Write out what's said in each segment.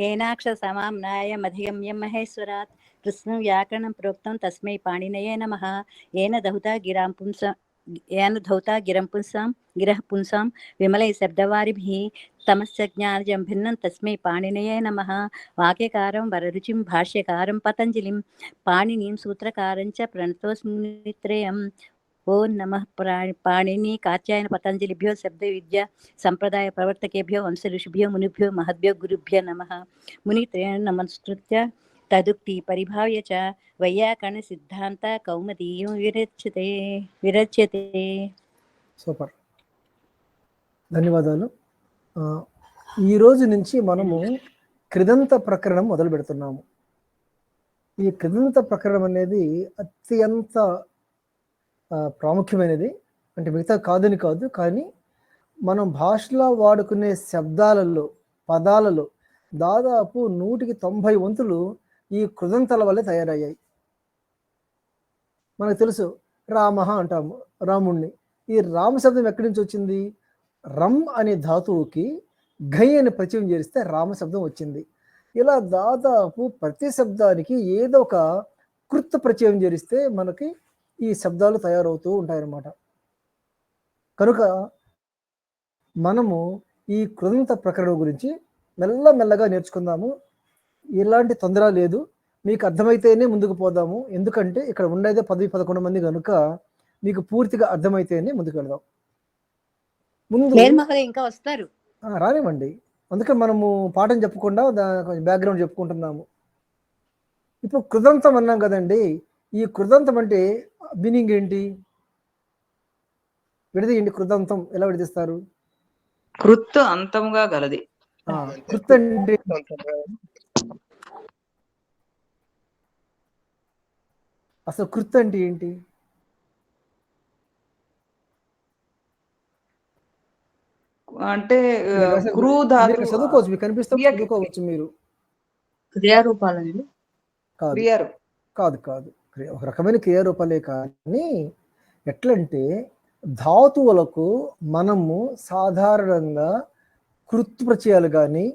येनाक्षरसमाम्नायमधिगम्यं महेश्वरात् कृष्णं व्याकरणं प्रोक्तं तस्मै पाणिनये नमः। येन धौता गिरं पुंसां विमलैः शब्दवारिभिः तमश्च ज्ञानजं भिन्नं तस्मै पाणिनये नमः। वाक्यकारं वररुचिं भाष्यकारं पतञ्जलिं पाणिनीं सूत्रकारं च प्रणतोऽस्मिन्नित्रयम्। ओं नमः पाणिनि कात्यायन पतंजलिभ्यो शब्द विद्या संप्रदाय प्रवर्तकेभ्यो वंश ऋषिभ्यो मुनिभ्यो महद्भ्यो गुरुभ्यो नमः। मुनित्रयेण नमस्कृत्य तदुक्ति परिभाव्य च वैयाकरण सिद्धांत कौमुदीयो विरच्यते। సూపర్, ధన్యవాదాలు. ఈ రోజు నుంచి మనము కృదంత ప్రకరణం మొదలు పెడుతున్నాము. ఈ కృదంత ప్రకరణం అనేది అత్యంత ప్రాముఖ్యమైనది. అంటే మిగతా కాదని కాదు, కానీ మనం భాషలో వాడుకునే శబ్దాలలో పదాలలో దాదాపు 190 వంతులు ఈ కృదంతల వల్లే తయారయ్యాయి. మనకు తెలుసు రామ అంటాము, రాముణ్ణి. ఈ రామ శబ్దం ఎక్కడి నుంచి వచ్చింది? రమ్ అనే ధాతువుకి ఘై అని ప్రత్యయం చేరిస్తే రామ శబ్దం వచ్చింది. ఇలా దాదాపు ప్రతి శబ్దానికి ఏదో ఒక కృత్ ప్రత్యయం చేరిస్తే మనకి ఈ శబ్దాలు తయారవుతూ ఉంటాయన్నమాట. కనుక మనము ఈ కృదంత ప్రకరణం గురించి మెల్లమెల్లగా నేర్చుకుందాము. ఎలాంటి తొందర లేదు, మీకు అర్థమైతేనే ముందుకు పోదాము. ఎందుకంటే ఇక్కడ ఉండేదే 10-11 మంది కనుక మీకు పూర్తిగా అర్థమైతేనే ముందుకు వెళ్దాం. ముందు ఇంకా వస్తారు, రానివ్వండి. అందుకే మనము పాఠం చెప్పకుండా కొంచెం బ్యాక్గ్రౌండ్ చెప్పుకుంటున్నాము. ఇప్పుడు కృదంతం అన్నాం కదండి. ఈ కృదంతం అంటే మీనింగ్ ఏంటి? విడదీయండి. కృదంతం ఎలా విడదీస్తారు? కృత్ అంతముగా గలది. కృత్ అంటే అసలు కృత్ అంటే ఏంటి? అంటే చదువుకోవచ్చు, మీకు కనిపిస్తే చదువుకోవచ్చు మీరు. క్రియారూపాలండి. కాదు ఒక రకమైన క్రియారూపాలే. కానీ ఎట్లంటే ధాతువులకు మనము సాధారణంగా కృత్ ప్రత్యయాలు కానీ,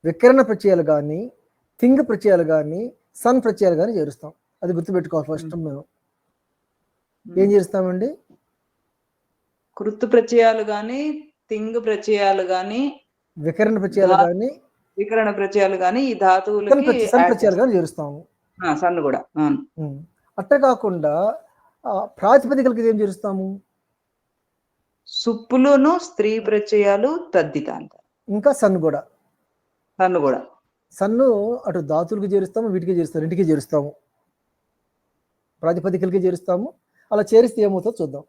వికరణ ప్రత్యయాలు కానీ, తింగ్ ప్రత్యయాలు కానీ, సన్ ప్రత్యయాలు కానీ చేరుస్తాం. అది గుర్తుపెట్టుకోవాలి. ఫస్ట్ మేము ఏం చేస్తామండి? కృత్ ప్రత్యయాలు కానీ, తింగ్ ప్రత్యయాలు కానీ, వికరణ ప్రత్యయాలు కానీ ఈ ధాతువులకి సన్ ప్రత్యయాలు కానీ చేరుస్తాము. సన్ను కూడా. అట్ట కాకుండా ప్రాతిపదికలకి ఏం చేరుస్తాము? సుప్పులును స్త్రీ ప్రత్యయాలు తద్దితాంత. ఇంకా సన్ను కూడా. సన్ను అటు ధాతువులకి చేరుస్తాము, వీటికి చేరుస్తాము, ఇంటికి చేరుస్తాము, ప్రాతిపదికలకి చేరుస్తాము. అలా చేరిస్తే ఏమవుతుందో చూద్దాం.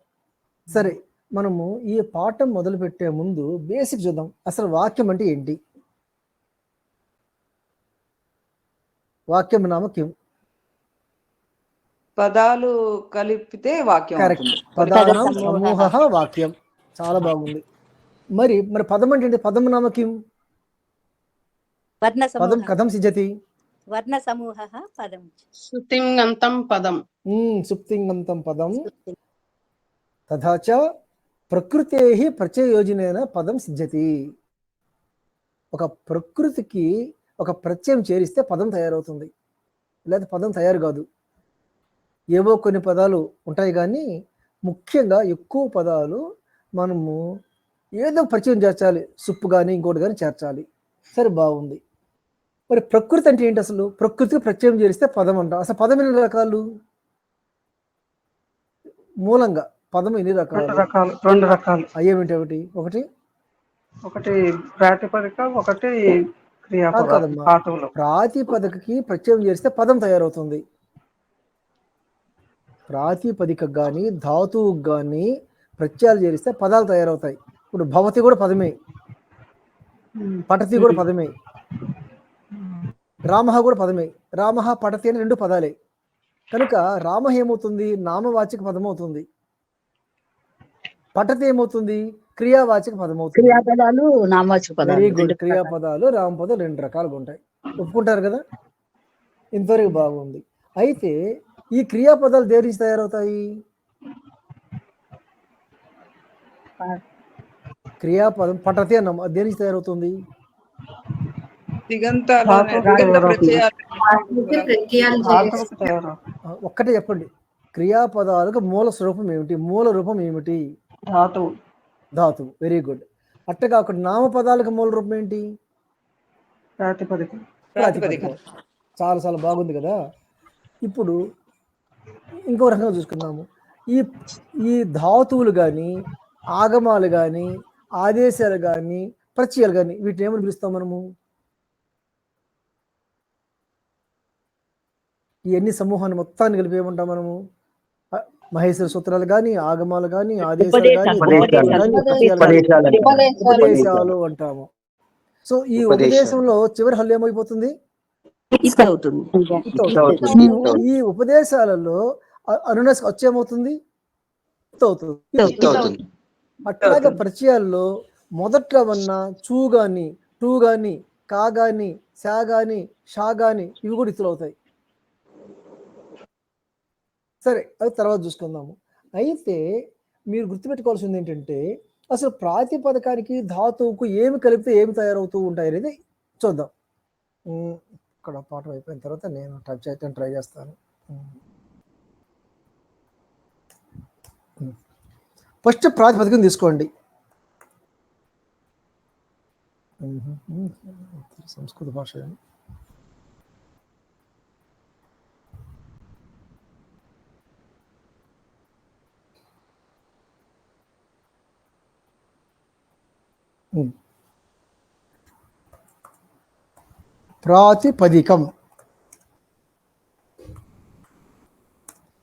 సరే, మనము ఈ పాఠం మొదలు పెట్టే ముందు బేసిక్ చూద్దాం. అసలు వాక్యం అంటే ఏంటి? వాక్యం నామ కిం? పదాలు కలిపితే వాక్యం. కరెక్ట్. పదానాం సమూహ వాక్యం. చాలా బాగుంది. మరి పదం అంటే ఏంటి? పదం నామ కిం? పదం కథం సిద్ధ్యతి? వర్ణ సమూహః పదం. సుప్తింగంతం పదం. సుప్తింగంతం పదం. తథా చ ప్రకృతేః ప్రత్యయోజనేన పదం సిద్ధ్యతి. ఒక ప్రకృతికి ఒక ప్రత్యయం చేరిస్తే పదం తయారవుతుంది, లేదా పదం తయారు కాదు. ఏవో కొన్ని పదాలు ఉంటాయి, కానీ ముఖ్యంగా ఎక్కువ పదాలు మనము ఏదో ప్రత్యయం చేర్చాలి. సుప్పు కానీ ఇంకోటి కానీ చేర్చాలి. సరే, బాగుంది. మరి ప్రకృతి అంటే ఏంటి? అసలు ప్రకృతికి ప్రత్యయం చేరిస్తే పదం అంటాం. అసలు పదం ఎన్ని రకాలు? మూలంగా పదం ఎన్ని రకాలు? 2 రకాలు. అయ్యేమిటి? ఒకటి ప్రాతిపదిక, ఒకటి క్రియాపదం. ప్రాతిపదికకి ప్రత్యయం చేస్తే పదం తయారవుతుంది. ప్రాతిపదిక కానీ ధాతువుకు కానీ ప్రత్యయాలు చేరిస్తే పదాలు తయారవుతాయి. ఇప్పుడు భవతి కూడా పదమే, పఠతి కూడా పదమే, రామ కూడా పదమే. రామ పఠతి అని 2 పదాలే. కనుక రామ ఏమవుతుంది? నామవాచక పదం అవుతుంది. పఠతి ఏమవుతుంది? క్రియావాచక పదం అవుతుంది. క్రియాపదాలు నామవాచక పదాలు. Very good. క్రియాపదాలు రామపదాలు 2 రకాలుగా ఉంటాయి. ఒప్పుకుంటారు కదా? ఇంతవరకు బాగుంది. అయితే ఈ క్రియాపదాలు దేని నుంచి తయారవుతాయి? క్రియాపదం పఠతి అన్నాం, అది దేని నుంచి తయారవుతుంది? తిగంతాలు ధాతువుకి తిగంత తయారవుతుంది. ప్రత్యయాలు ధాతువుకి తయారవుతుంది. ఒక్కటే చెప్పండి, క్రియాపదాలకు మూల స్వరూపం ఏమిటి? మూల రూపం ఏమిటి? ధాతువు. ధాతువు. Very good. అట్ట కాకుండా నామపదాలకు మూల రూపం ఏంటి? ప్రాతిపదిక. ప్రాతిపదికం. చాలా చాలా బాగుంది కదా. ఇప్పుడు ఇంకో రకంగా చూసుకుందాము. ఈ ఈ ధాతువులు కానీ, ఆగమాలు కానీ, ఆదేశాలు కానీ, ప్రత్యయాలు కానీ, వీటిని ఏమని పిలుస్తాం మనము? ఇవన్నీ సమూహాన్ని మొత్తాన్ని కలిపి ఏమంటాం మనము? మహేశ్వర సూత్రాలు కానీ, ఆగమాలు కానీ, ఆదేశాలు కానీ, ఉపదేశాలు అంటాము. సో ఈ ఉపదేశంలో చివరి హల్లు ఏమైపోతుంది? ఈ ఉపదేశాలలో అనునాస్ వచ్చేమవుతుంది? అవుతుంది. అట్లాగే పరిచయాల్లో మొదట్లో ఉన్న చూ గాని, టూ గాని, కా గాని, శా గాని, షా గాని ఇవి కూడా ఇతులు అవుతాయి. సరే, అవి తర్వాత చూసుకుందాము. అయితే మీరు గుర్తుపెట్టుకోవాల్సింది ఏంటంటే, అసలు ప్రాతిపదికానికి ధాతువుకు ఏమి కలిపితే ఏమి తయారవుతూ ఉంటాయి అనేది చూద్దాం. ఇక్కడ పాఠం అయిపోయిన తర్వాత నేను టచ్ అయితే ట్రై చేస్తాను. ఫస్ట్ ప్రాతిపదికం తీసుకోండి. సంస్కృత భాష ప్రాతిపదికం.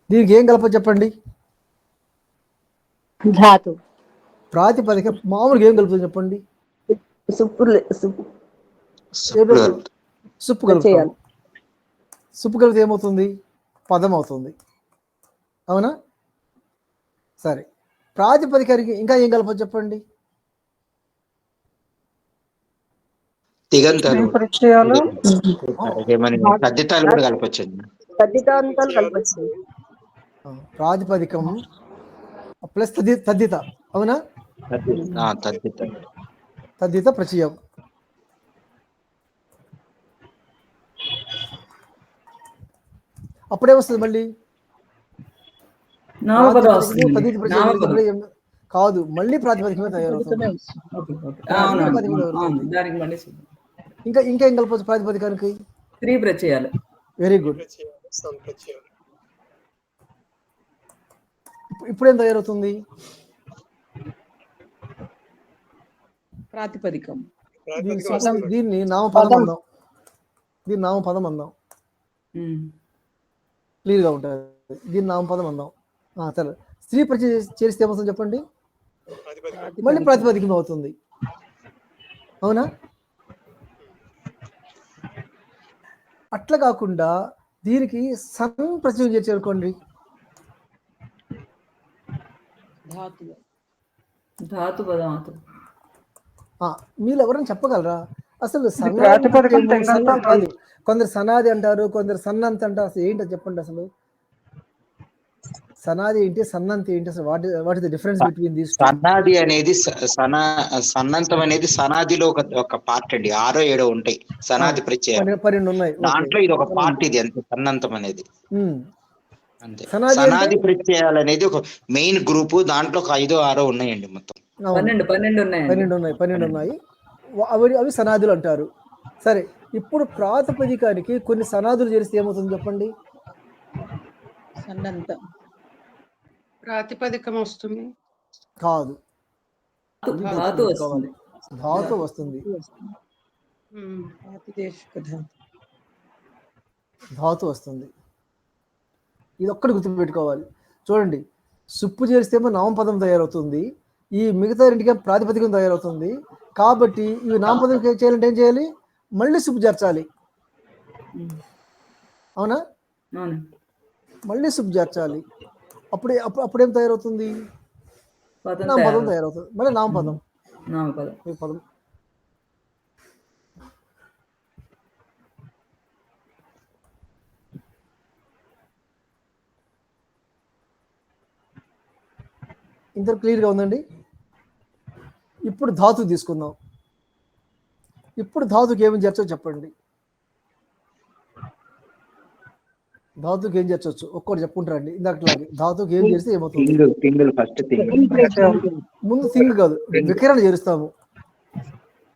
దీనికి ఏం కలప చెప్పండి? ధాతు. ప్రాతిపదికం మామూలుగా ఏం కలుపుతుంది చెప్పండి? సుప్పు కలుపుతాం. సుప్పు కలిపితే ఏమవుతుంది? పదం అవుతుంది. అవునా? సరే, ప్రాతిపదికానికి ఇంకా ఏం కలప చెప్పండి? తిగంతాలు, ప్రత్యయాలు, తద్దితాలు కూడా కలపొచ్చండి. ప్రాతిపదికం ప్లస్ తద్దిత. అవునా? తద్దిత ప్రత్యయం. అప్పుడే వస్తుంది మళ్ళీ కాదు, మళ్ళీ ప్రాతిపదికమే తయారవుతుంది. ఇంకా ఇంకేం కలపచ్చు ప్రాతిపదికానికి? స్త్రీ ప్రత్యయాలు. Very good. ఇప్పుడేం తయారవుతుంది? ప్రాతిపదికం. దీన్ని నామపదం అందాం. దీన్ని నామపదం అందాం, క్లియర్గా ఉంటుంది. దీన్ని నామపదం అందాం. సరే, స్త్రీ ప్రత్యయం చేస్తే ఏమవుతుంది చెప్పండి? మళ్ళీ ప్రాతిపదికం అవుతుంది. అవునా? అట్లా కాకుండా దీనికి సన్ ప్రత్యయం చేర్చారనుకోండి, మీరు ఎవరైనా చెప్పగలరా అసలు? కొందరు సనాది అంటారు, కొందరు సన్నంత అంటారు. అసలు ఏంటో చెప్పండి. అసలు సనాది ఏంటి, సన్నంత ఏంటి? అసలు what is the difference between these? సనాది అనేది సన్నంతం అనేది సనాదిలో ఒక పార్ట్ అండి. 6 7 ఉంటాయి సనాది ప్రత్యయాలు. 12 ఉన్నాయి. దాంట్లో ఇది ఒక పార్ట్. ఇది అంతే సన్నంతం అనేది. అంతే. సనాది ప్రత్యయాలు అనేది ఒక మెయిన్ గ్రూప్. దాంట్లో ఒక 5 6 ఉన్నాయండి. మొత్తం 12 ఉన్నాయి. అవి సనాదులు అంటారు. సరే, ఇప్పుడు ప్రాతిపదికానికి కొన్ని సనాదులు చేస్తే ఏమవుతుంది చెప్పండి? ప్రాతిపదికం వస్తుంది. కాదు, ధాతు వస్తుంది. ధాతు వస్తుంది. ఇది ఒక్కటి గుర్తుపెట్టుకోవాలి. చూడండి, సుప్పు చేస్తేమో నామపదం తయారవుతుంది, ఈ మిగతా రెండుకే ప్రాతిపదికం తయారవుతుంది. కాబట్టి ఇవి నామపదం చేయాలంటే ఏం చేయాలి? మళ్ళీ సుప్పు చేర్చాలి. అవునా? మళ్ళీ సుప్పు చేర్చాలి. అప్పుడేం తయారవుతుంది? నామపదం తయారవుతుంది. మళ్ళీ నామపదం. పదం ఇంత క్లియర్గా ఉందండి. ఇప్పుడు ధాతు తీసుకుందాం. ఇప్పుడు ధాతుకి ఏమని చేర్చో చెప్పండి. ధాతుకి ఏం చేర్చొచ్చు ఒక్కటి చెప్పుకుంటారండి. ఇందాకలాగే ధాతుకి ఏం చేస్తే ఏమవుతుంది? టింగుల్ ఫస్ట్ థింగ్. ముందు థింగ్ కాదు, వికరణ చేరుస్తాము.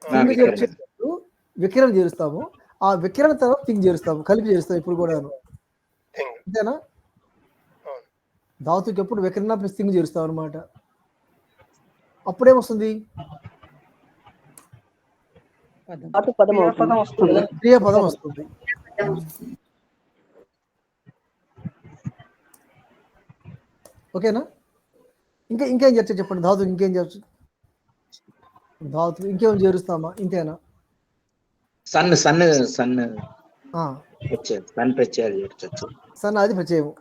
థింగ్ చేర్చేటప్పుడు వికరణ చేరుస్తాము. ఆ వికరణ తర్వాత థింగ్ చేరుస్తాము, కలిపి చేరుస్తాము ఇప్పుడు కూడాను. అంతేనా? ధాతుకి ఎప్పుడు వికరణ ప్లస్ థింగ్ చేరుస్తాం అనమాట. అప్పుడేమొస్తుంది? క్రియాపదం వస్తుంది. క్రియాపదం వస్తుంది. ఓకేనా? ఇంకేం చేర్చు చెప్పండి. ధాతు ఇంకేం చేర్చు? ధాతు ఇంకేం చేరుస్తామా? ఇంతేనా? సన్ ఆ, ప్రత్యయాలు చేర్చొచ్చు. సన్న అది ప్రత్యయము.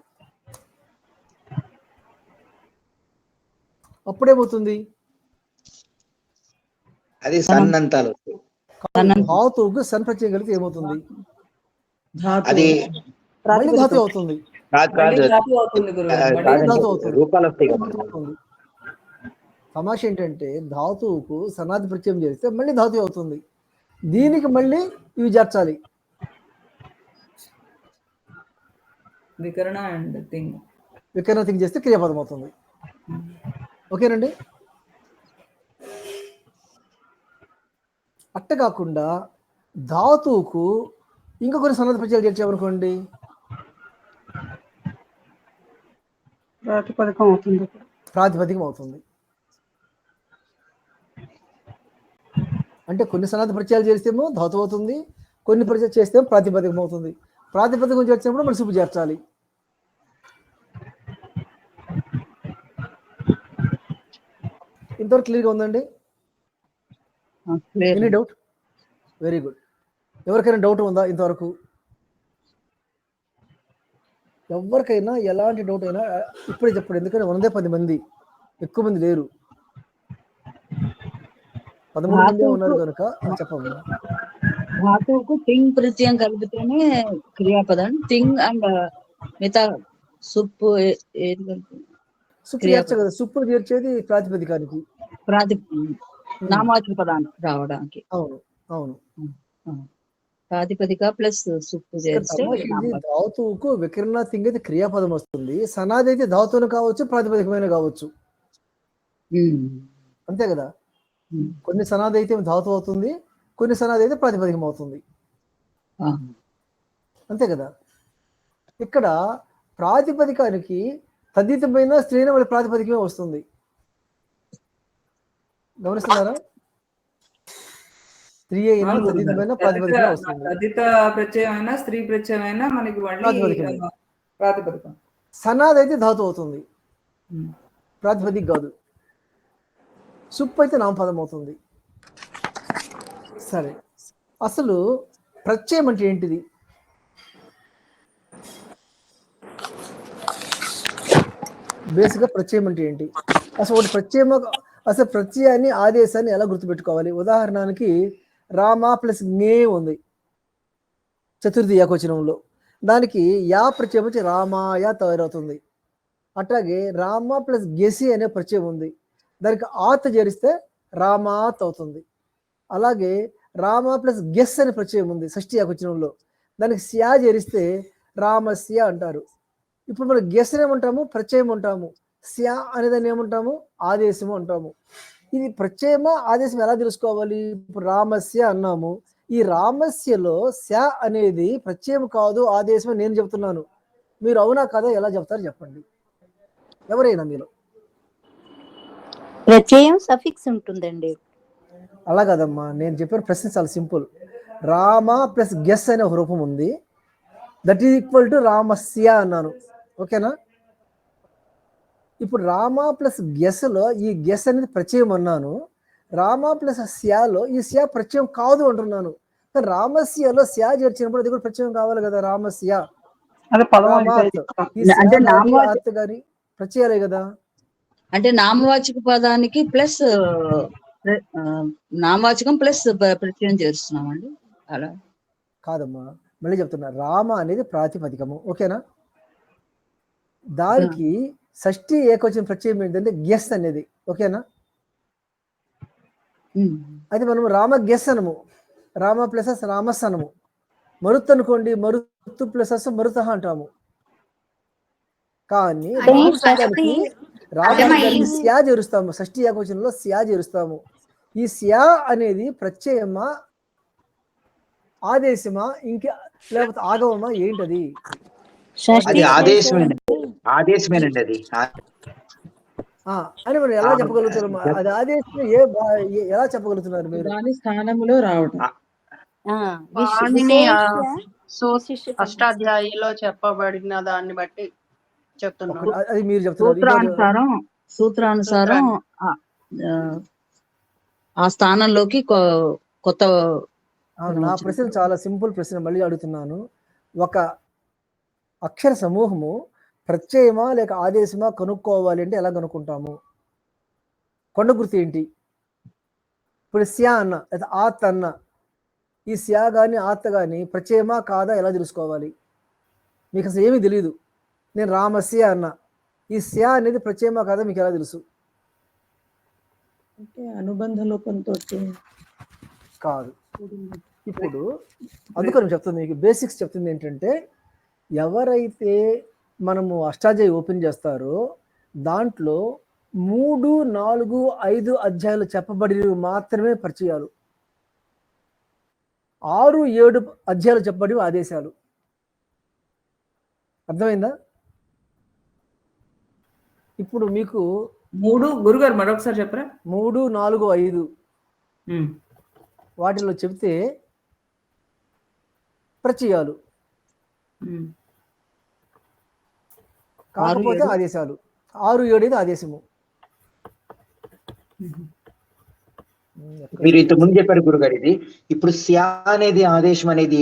అప్పుడేమవుతుంది? అది సన్నంతాలు వస్తాయి. ధాతువుకు సన్ ప్రత్యయం కలిగితే ఏమవుతుంది? అది మళ్ళీ ధాతు అవుతుంది. రూపాలు వస్తాయి కదా. తమాష ఏంటంటే ధాతువుకు సనాది ప్రత్యయం చేస్తే మళ్ళీ ధాతు అవుతుంది. దీనికి మళ్ళీ ఇవి చేర్చాలి. వికరణ అండ్ థింగ్. వికరణ థింగ్ చేస్తే క్రియాపదం అవుతుంది. ఓకేనండి? అట్ట కాకుండా ధాతువుకు ఇంకా కొన్ని సన్నద్ధ ప్రత్యయాలు చేర్చామనుకోండి, ప్రాతిపదికం అవుతుంది. ప్రాతిపదికం అవుతుంది. అంటే కొన్ని సన్నద్ధ ప్రత్యయాలు చేస్తేమో ధాతు అవుతుంది, కొన్ని ప్రత్యయాలు చేస్తేమో ప్రాతిపదికం అవుతుంది. ప్రాతిపదికం చేర్చినప్పుడు మనం సుపు చేర్చాలి. ఇంతవరకు క్లియర్గా ఉందండి? Any doubt? Very good. ఎవరికైనా డౌట్ ఉందా ఇంతవరకు? ఎవరికైనా ఎలాంటి డౌట్ అయినా ఇప్పుడే చెప్పండి. ఎందుకంటే 110 మంది, ఎక్కువ మంది లేరు. 13 మంది ఉన్నారు కనుక చెప్పండి. ధాతువుకు థింగ్ ప్రత్యయం కలిపితేనే క్రియాపదం. థింగ్ అండ్ మిగతా సుప్పు ఏది కలుపుతుంది? సుప్పు చేర్చే కదా, సుప్పు చేర్చేది ప్రాతిపదికానికి, నామవాచక పదానికి రావడానికి. అవును అవును. ప్రాతిపదిక ప్లస్ సుప్పు చేస్తే ధాతువుకు వికరణ థింగ్ అయితే క్రియాపదం వస్తుంది. సనాది అయితే ధాతువును కావచ్చు, ప్రాతిపదికమైన కావచ్చు. అంతే కదా? కొన్ని సనాది అయితే ధాతు అవుతుంది, కొన్ని సనాది అయితే ప్రాతిపదికం అవుతుంది. అంతే కదా? ఇక్కడ ప్రాతిపదికానికి తద్దితమైన స్త్రీన వాళ్ళ ప్రాతిపదికమే వస్తుంది. గమనిస్తున్నారా? స్త్రీ అయినా తద్దితమైన ప్రాతిపదికమే వస్తుంది. తద్దిత ప్రత్యయం అయినా స్త్రీ ప్రత్యయం అయినా మనకి ప్రాతిపదికం. సనాది అయితే ధాతు అవుతుంది, ప్రాతిపదిక కాదు. సుప్పు అయితే నామపదం అవుతుంది. సరే, అసలు ప్రత్యయం అంటే ఏంటిది? బేసిక్గా ప్రత్యయం అంటే ఏంటి? అసలు ఒకటి ప్రత్యయం, అసలు ప్రత్యయాన్ని ఆదేశాన్ని ఎలా గుర్తుపెట్టుకోవాలి? ఉదాహరణకి రామ ప్లస్ నే ఉంది చతుర్థి ఏకవచనంలో, దానికి యా ప్రత్యయం వచ్చి రామాయ తయారవుతుంది. అట్లాగే రామ ప్లస్ గెసి అనే ప్రత్యయం ఉంది, దానికి ఆత్ చేరిస్తే రామాత్ అవుతుంది. అలాగే రామ ప్లస్ గెస్ అనే ప్రత్యయం ఉంది షష్ఠి ఏకవచనంలో, దానికి స్యా చేరిస్తే రామస్య అంటారు. ఇప్పుడు మనం గెస్ ఏమంటాము? ప్రత్యయం అంటాము. స్యా అనేదాన్ని ఏమంటాము? ఆదేశము అంటాము. ఇది ప్రత్యయమా ఆదేశం ఎలా తెలుసుకోవాలి? ఇప్పుడు రామస్య అన్నాము, ఈ రామస్యలో స్యా అనేది ప్రత్యయం కాదు ఆదేశం నేను చెప్తున్నాను. మీరు అవునా కదా ఎలా చెప్తారు చెప్పండి ఎవరైనా మీరు. ప్రత్యయం సఫిక్స్ ఉంటుందండి. అలా కదమ్మా, నేను చెప్పిన ప్రశ్న చాలా సింపుల్. రామ ప్లస్ గెస్ అనే ఒక రూపం ఉంది, దట్ ఈజ్ ఈక్వల్ టు రామస్య అన్నాను. ఓకేనా? ఇప్పుడు రామ ప్లస్ గెస్లో ఈ గెస్ అనేది ప్రత్యయం అన్నాను, రామ ప్లస్ స్యాలో ఈ స్యా ప్రత్యయం కాదు అంటున్నాను. కానీ రామస్యలో స్యా చేర్చినప్పుడు అది కూడా ప్రత్యయం కావాలి కదా. రామస్య కానీ ప్రత్యయాలే కదా. అంటే నామవాచక పదానికి ప్లస్ నామవాచకం ప్లస్ ప్రత్యయం చేస్తున్నామండి. అలా కాదమ్మా, మళ్ళీ చెప్తున్నా. రామ అనేది ప్రాతిపదికము, ఓకేనా? దానికి షష్ఠి ఏకవచనం ప్రత్యయం ఏంటంటే గెస్ అనేది, ఓకేనా? అది మనం రామ గెస్ అనము, రామ ప్లస్ రామస్ అనము. మరుత్ అనుకోండి, మరుత్తు ప్లస్ మరుత అంటాము. కానీ అంటే రామ షష్ఠి శబ్దానికి రామానికి స్యా చేరుస్తాము. షష్ఠి ఏకవచనంలో స్యా చేరుస్తాము. ఈ స్యా అనేది ప్రత్యయమా, ఆదేశమా, ఇంకా లేకపోతే ఆగమమా, ఏంటది? అది ఆదేశమేనండి అది. అని మనం ఎలా చెప్పగలుగుతున్నాం? అది ఆదేశం ఎలా చెప్పగలుగుతున్నారు మీరు? దాని స్థానంలో రావడం. వాణిని అష్టాధ్యాయిలో చెప్పబడిన దాన్ని బట్టి చెప్తున్నారు. అది మీరు చెప్తున్నారు. సూత్రానుసారం ఆ స్థానంలోకి కొత్త. నా ప్రశ్న చాలా సింపుల్ ప్రశ్న, మళ్ళీ అడుగుతున్నాను. ఒక అక్షర సమూహము ప్రత్యయమా లేక ఆదేశమా కనుక్కోవాలి అంటే ఎలా కనుక్కుంటాము? కొండ గుర్తు ఏంటి? ఇప్పుడు స్యా అన్న లేదా ఆత్ అన్న, ఈ స్యా కానీ ఆత్ కానీ ప్రత్యయమా కాదా ఎలా తెలుసుకోవాలి? మీకు అసలు ఏమీ తెలియదు. నేను రామస్య అన్న, ఈ స్యా అనేది ప్రత్యయమా కాదా మీకు ఎలా తెలుసు? అంటే అనుబంధ లోపంతో కాదు. ఇప్పుడు అందుకని చెప్తుంది మీకు బేసిక్స్ చెప్తుంది ఏంటంటే, ఎవరైతే మనము అష్టాధ్యాయి ఓపెన్ చేస్తారో దాంట్లో 3, 4, 5 అధ్యాయాలు చెప్పబడినవి మాత్రమే పరిచయాలు, 6, 7 అధ్యాయాలు చెప్పబడినవి ఆదేశాలు. అర్థమైందా? ఇప్పుడు మీకు 3 గురుగారు మరొకసారి చెప్పరా? 3, 4, 5 వాటిలో చెప్తే ప్రత్యయాలు, కాకపోతే ఆదేశాలు. 6, 7 ఇది ఆదేశము. మీరు ఇంత ముందు చెప్పారు గురుగారు ఇది. ఇప్పుడు స్యా అనేది ఆదేశం అనేది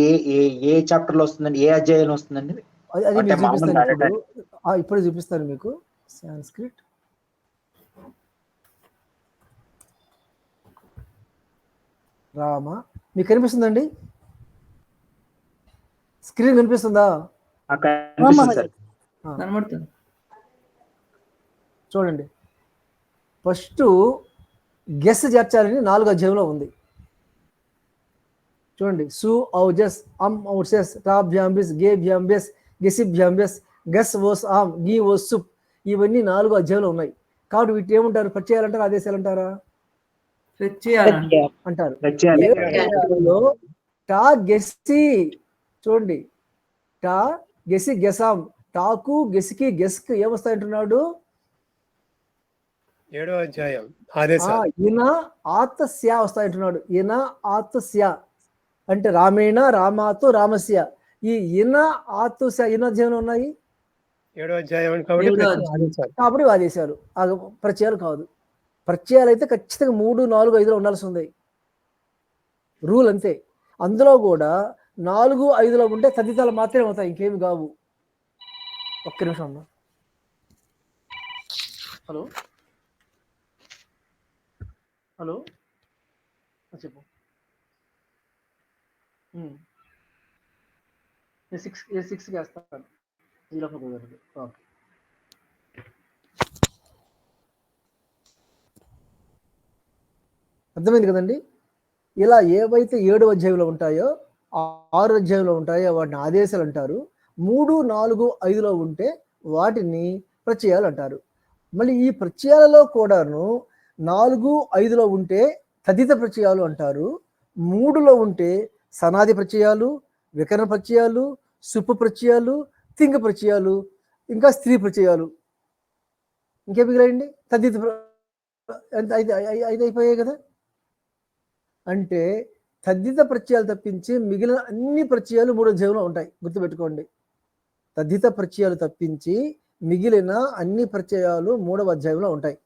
ఏ చాప్టర్ లో వస్తుందండి, ఏ అధ్యాయంలో వస్తుందండి? అది మీకు చూపిస్తాను ఇప్పుడు చూపిస్తాను మీకు. సాంస్క్రిట్ రామ మీకు కనిపిస్తుందండి? స్క్రీన్ కనిపిస్తుందా? చూడండి, ఫస్ట్ గెస్ చేర్చాలని 4 అధ్యాయంలో ఉంది. చూడండి, సు ఔజస్ అమ్ ఔసెస్ టాభ్యాంబిస్ గేభ్యాంబెస్ గెసిభ్యాంబెస్ గస్ ఓస్ ఆమ్ గీ ఓస్ సుప్, ఇవన్నీ 4 అధ్యాయంలో ఉన్నాయి. కాబట్టి వీటి ఏమంటారు? ప్రత్యయాలంటారా ఆదేశాలు అంటారా? అంటారు. టా గెసి, చూడండి, టా గెసి గెసాం, టాకు గెసికి గెస్క్ ఏమొస్తాయంటున్నాడు? 7వ అధ్యాయం ఆదేశాలు. ఈయన ఆత్ స్యా వస్తాయంటున్నాడు. ఈయన ఆత్ స్యా అంటే రామేణ రామాతో రామస్య. ఈ ఈయన ఆత్ స్యా ఈయన అధ్యాయంలో ఉన్నాయి. 7వ అధ్యాయం కాబట్టి ఆదేశాలు, ప్రత్యయాలు కాదు. ప్రత్యయాలు అయితే ఖచ్చితంగా 3, 4, 5లో ఉండాల్సి ఉంది, రూల్ అంతే. అందులో కూడా 4, 5లో ఉంటే తదితరాలు మాత్రమే అవుతాయి, ఇంకేమి కావు. ఒక్క నిమిషం అమ్మా. హలో హలో చెప్పు. 6కి వేస్తాను. ఓకే. అర్థమైంది కదండి? ఇలా ఏవైతే 7వ అధ్యాయంలో ఉంటాయో 6 అధ్యాయంలో ఉంటాయో వాటిని ఆదేశాలు అంటారు. 3, 4, 5లో ఉంటే వాటిని ప్రత్యయాలు అంటారు. మళ్ళీ ఈ ప్రత్యయాలలో కూడాను 4, 5లో ఉంటే తదిత ప్రత్యయాలు అంటారు. 3లో ఉంటే సనాది ప్రత్యయాలు, వికరణ ప్రత్యయాలు, సుప్పు ప్రత్యయాలు, తింగ ప్రత్యయాలు, ఇంకా స్త్రీ ప్రత్యయాలు. ఇంకే మిగిలాయండి? తదిత 5 అయిపోయాయి కదా. అంటే తద్దిత ప్రత్యయాలు తప్పించి మిగిలిన అన్ని ప్రత్యయాలు 3వ అధ్యాయంలో ఉంటాయి, గుర్తుపెట్టుకోండి. తద్దిత ప్రత్యయాలు తప్పించి మిగిలిన అన్ని ప్రత్యయాలు 3వ అధ్యాయంలో ఉంటాయి.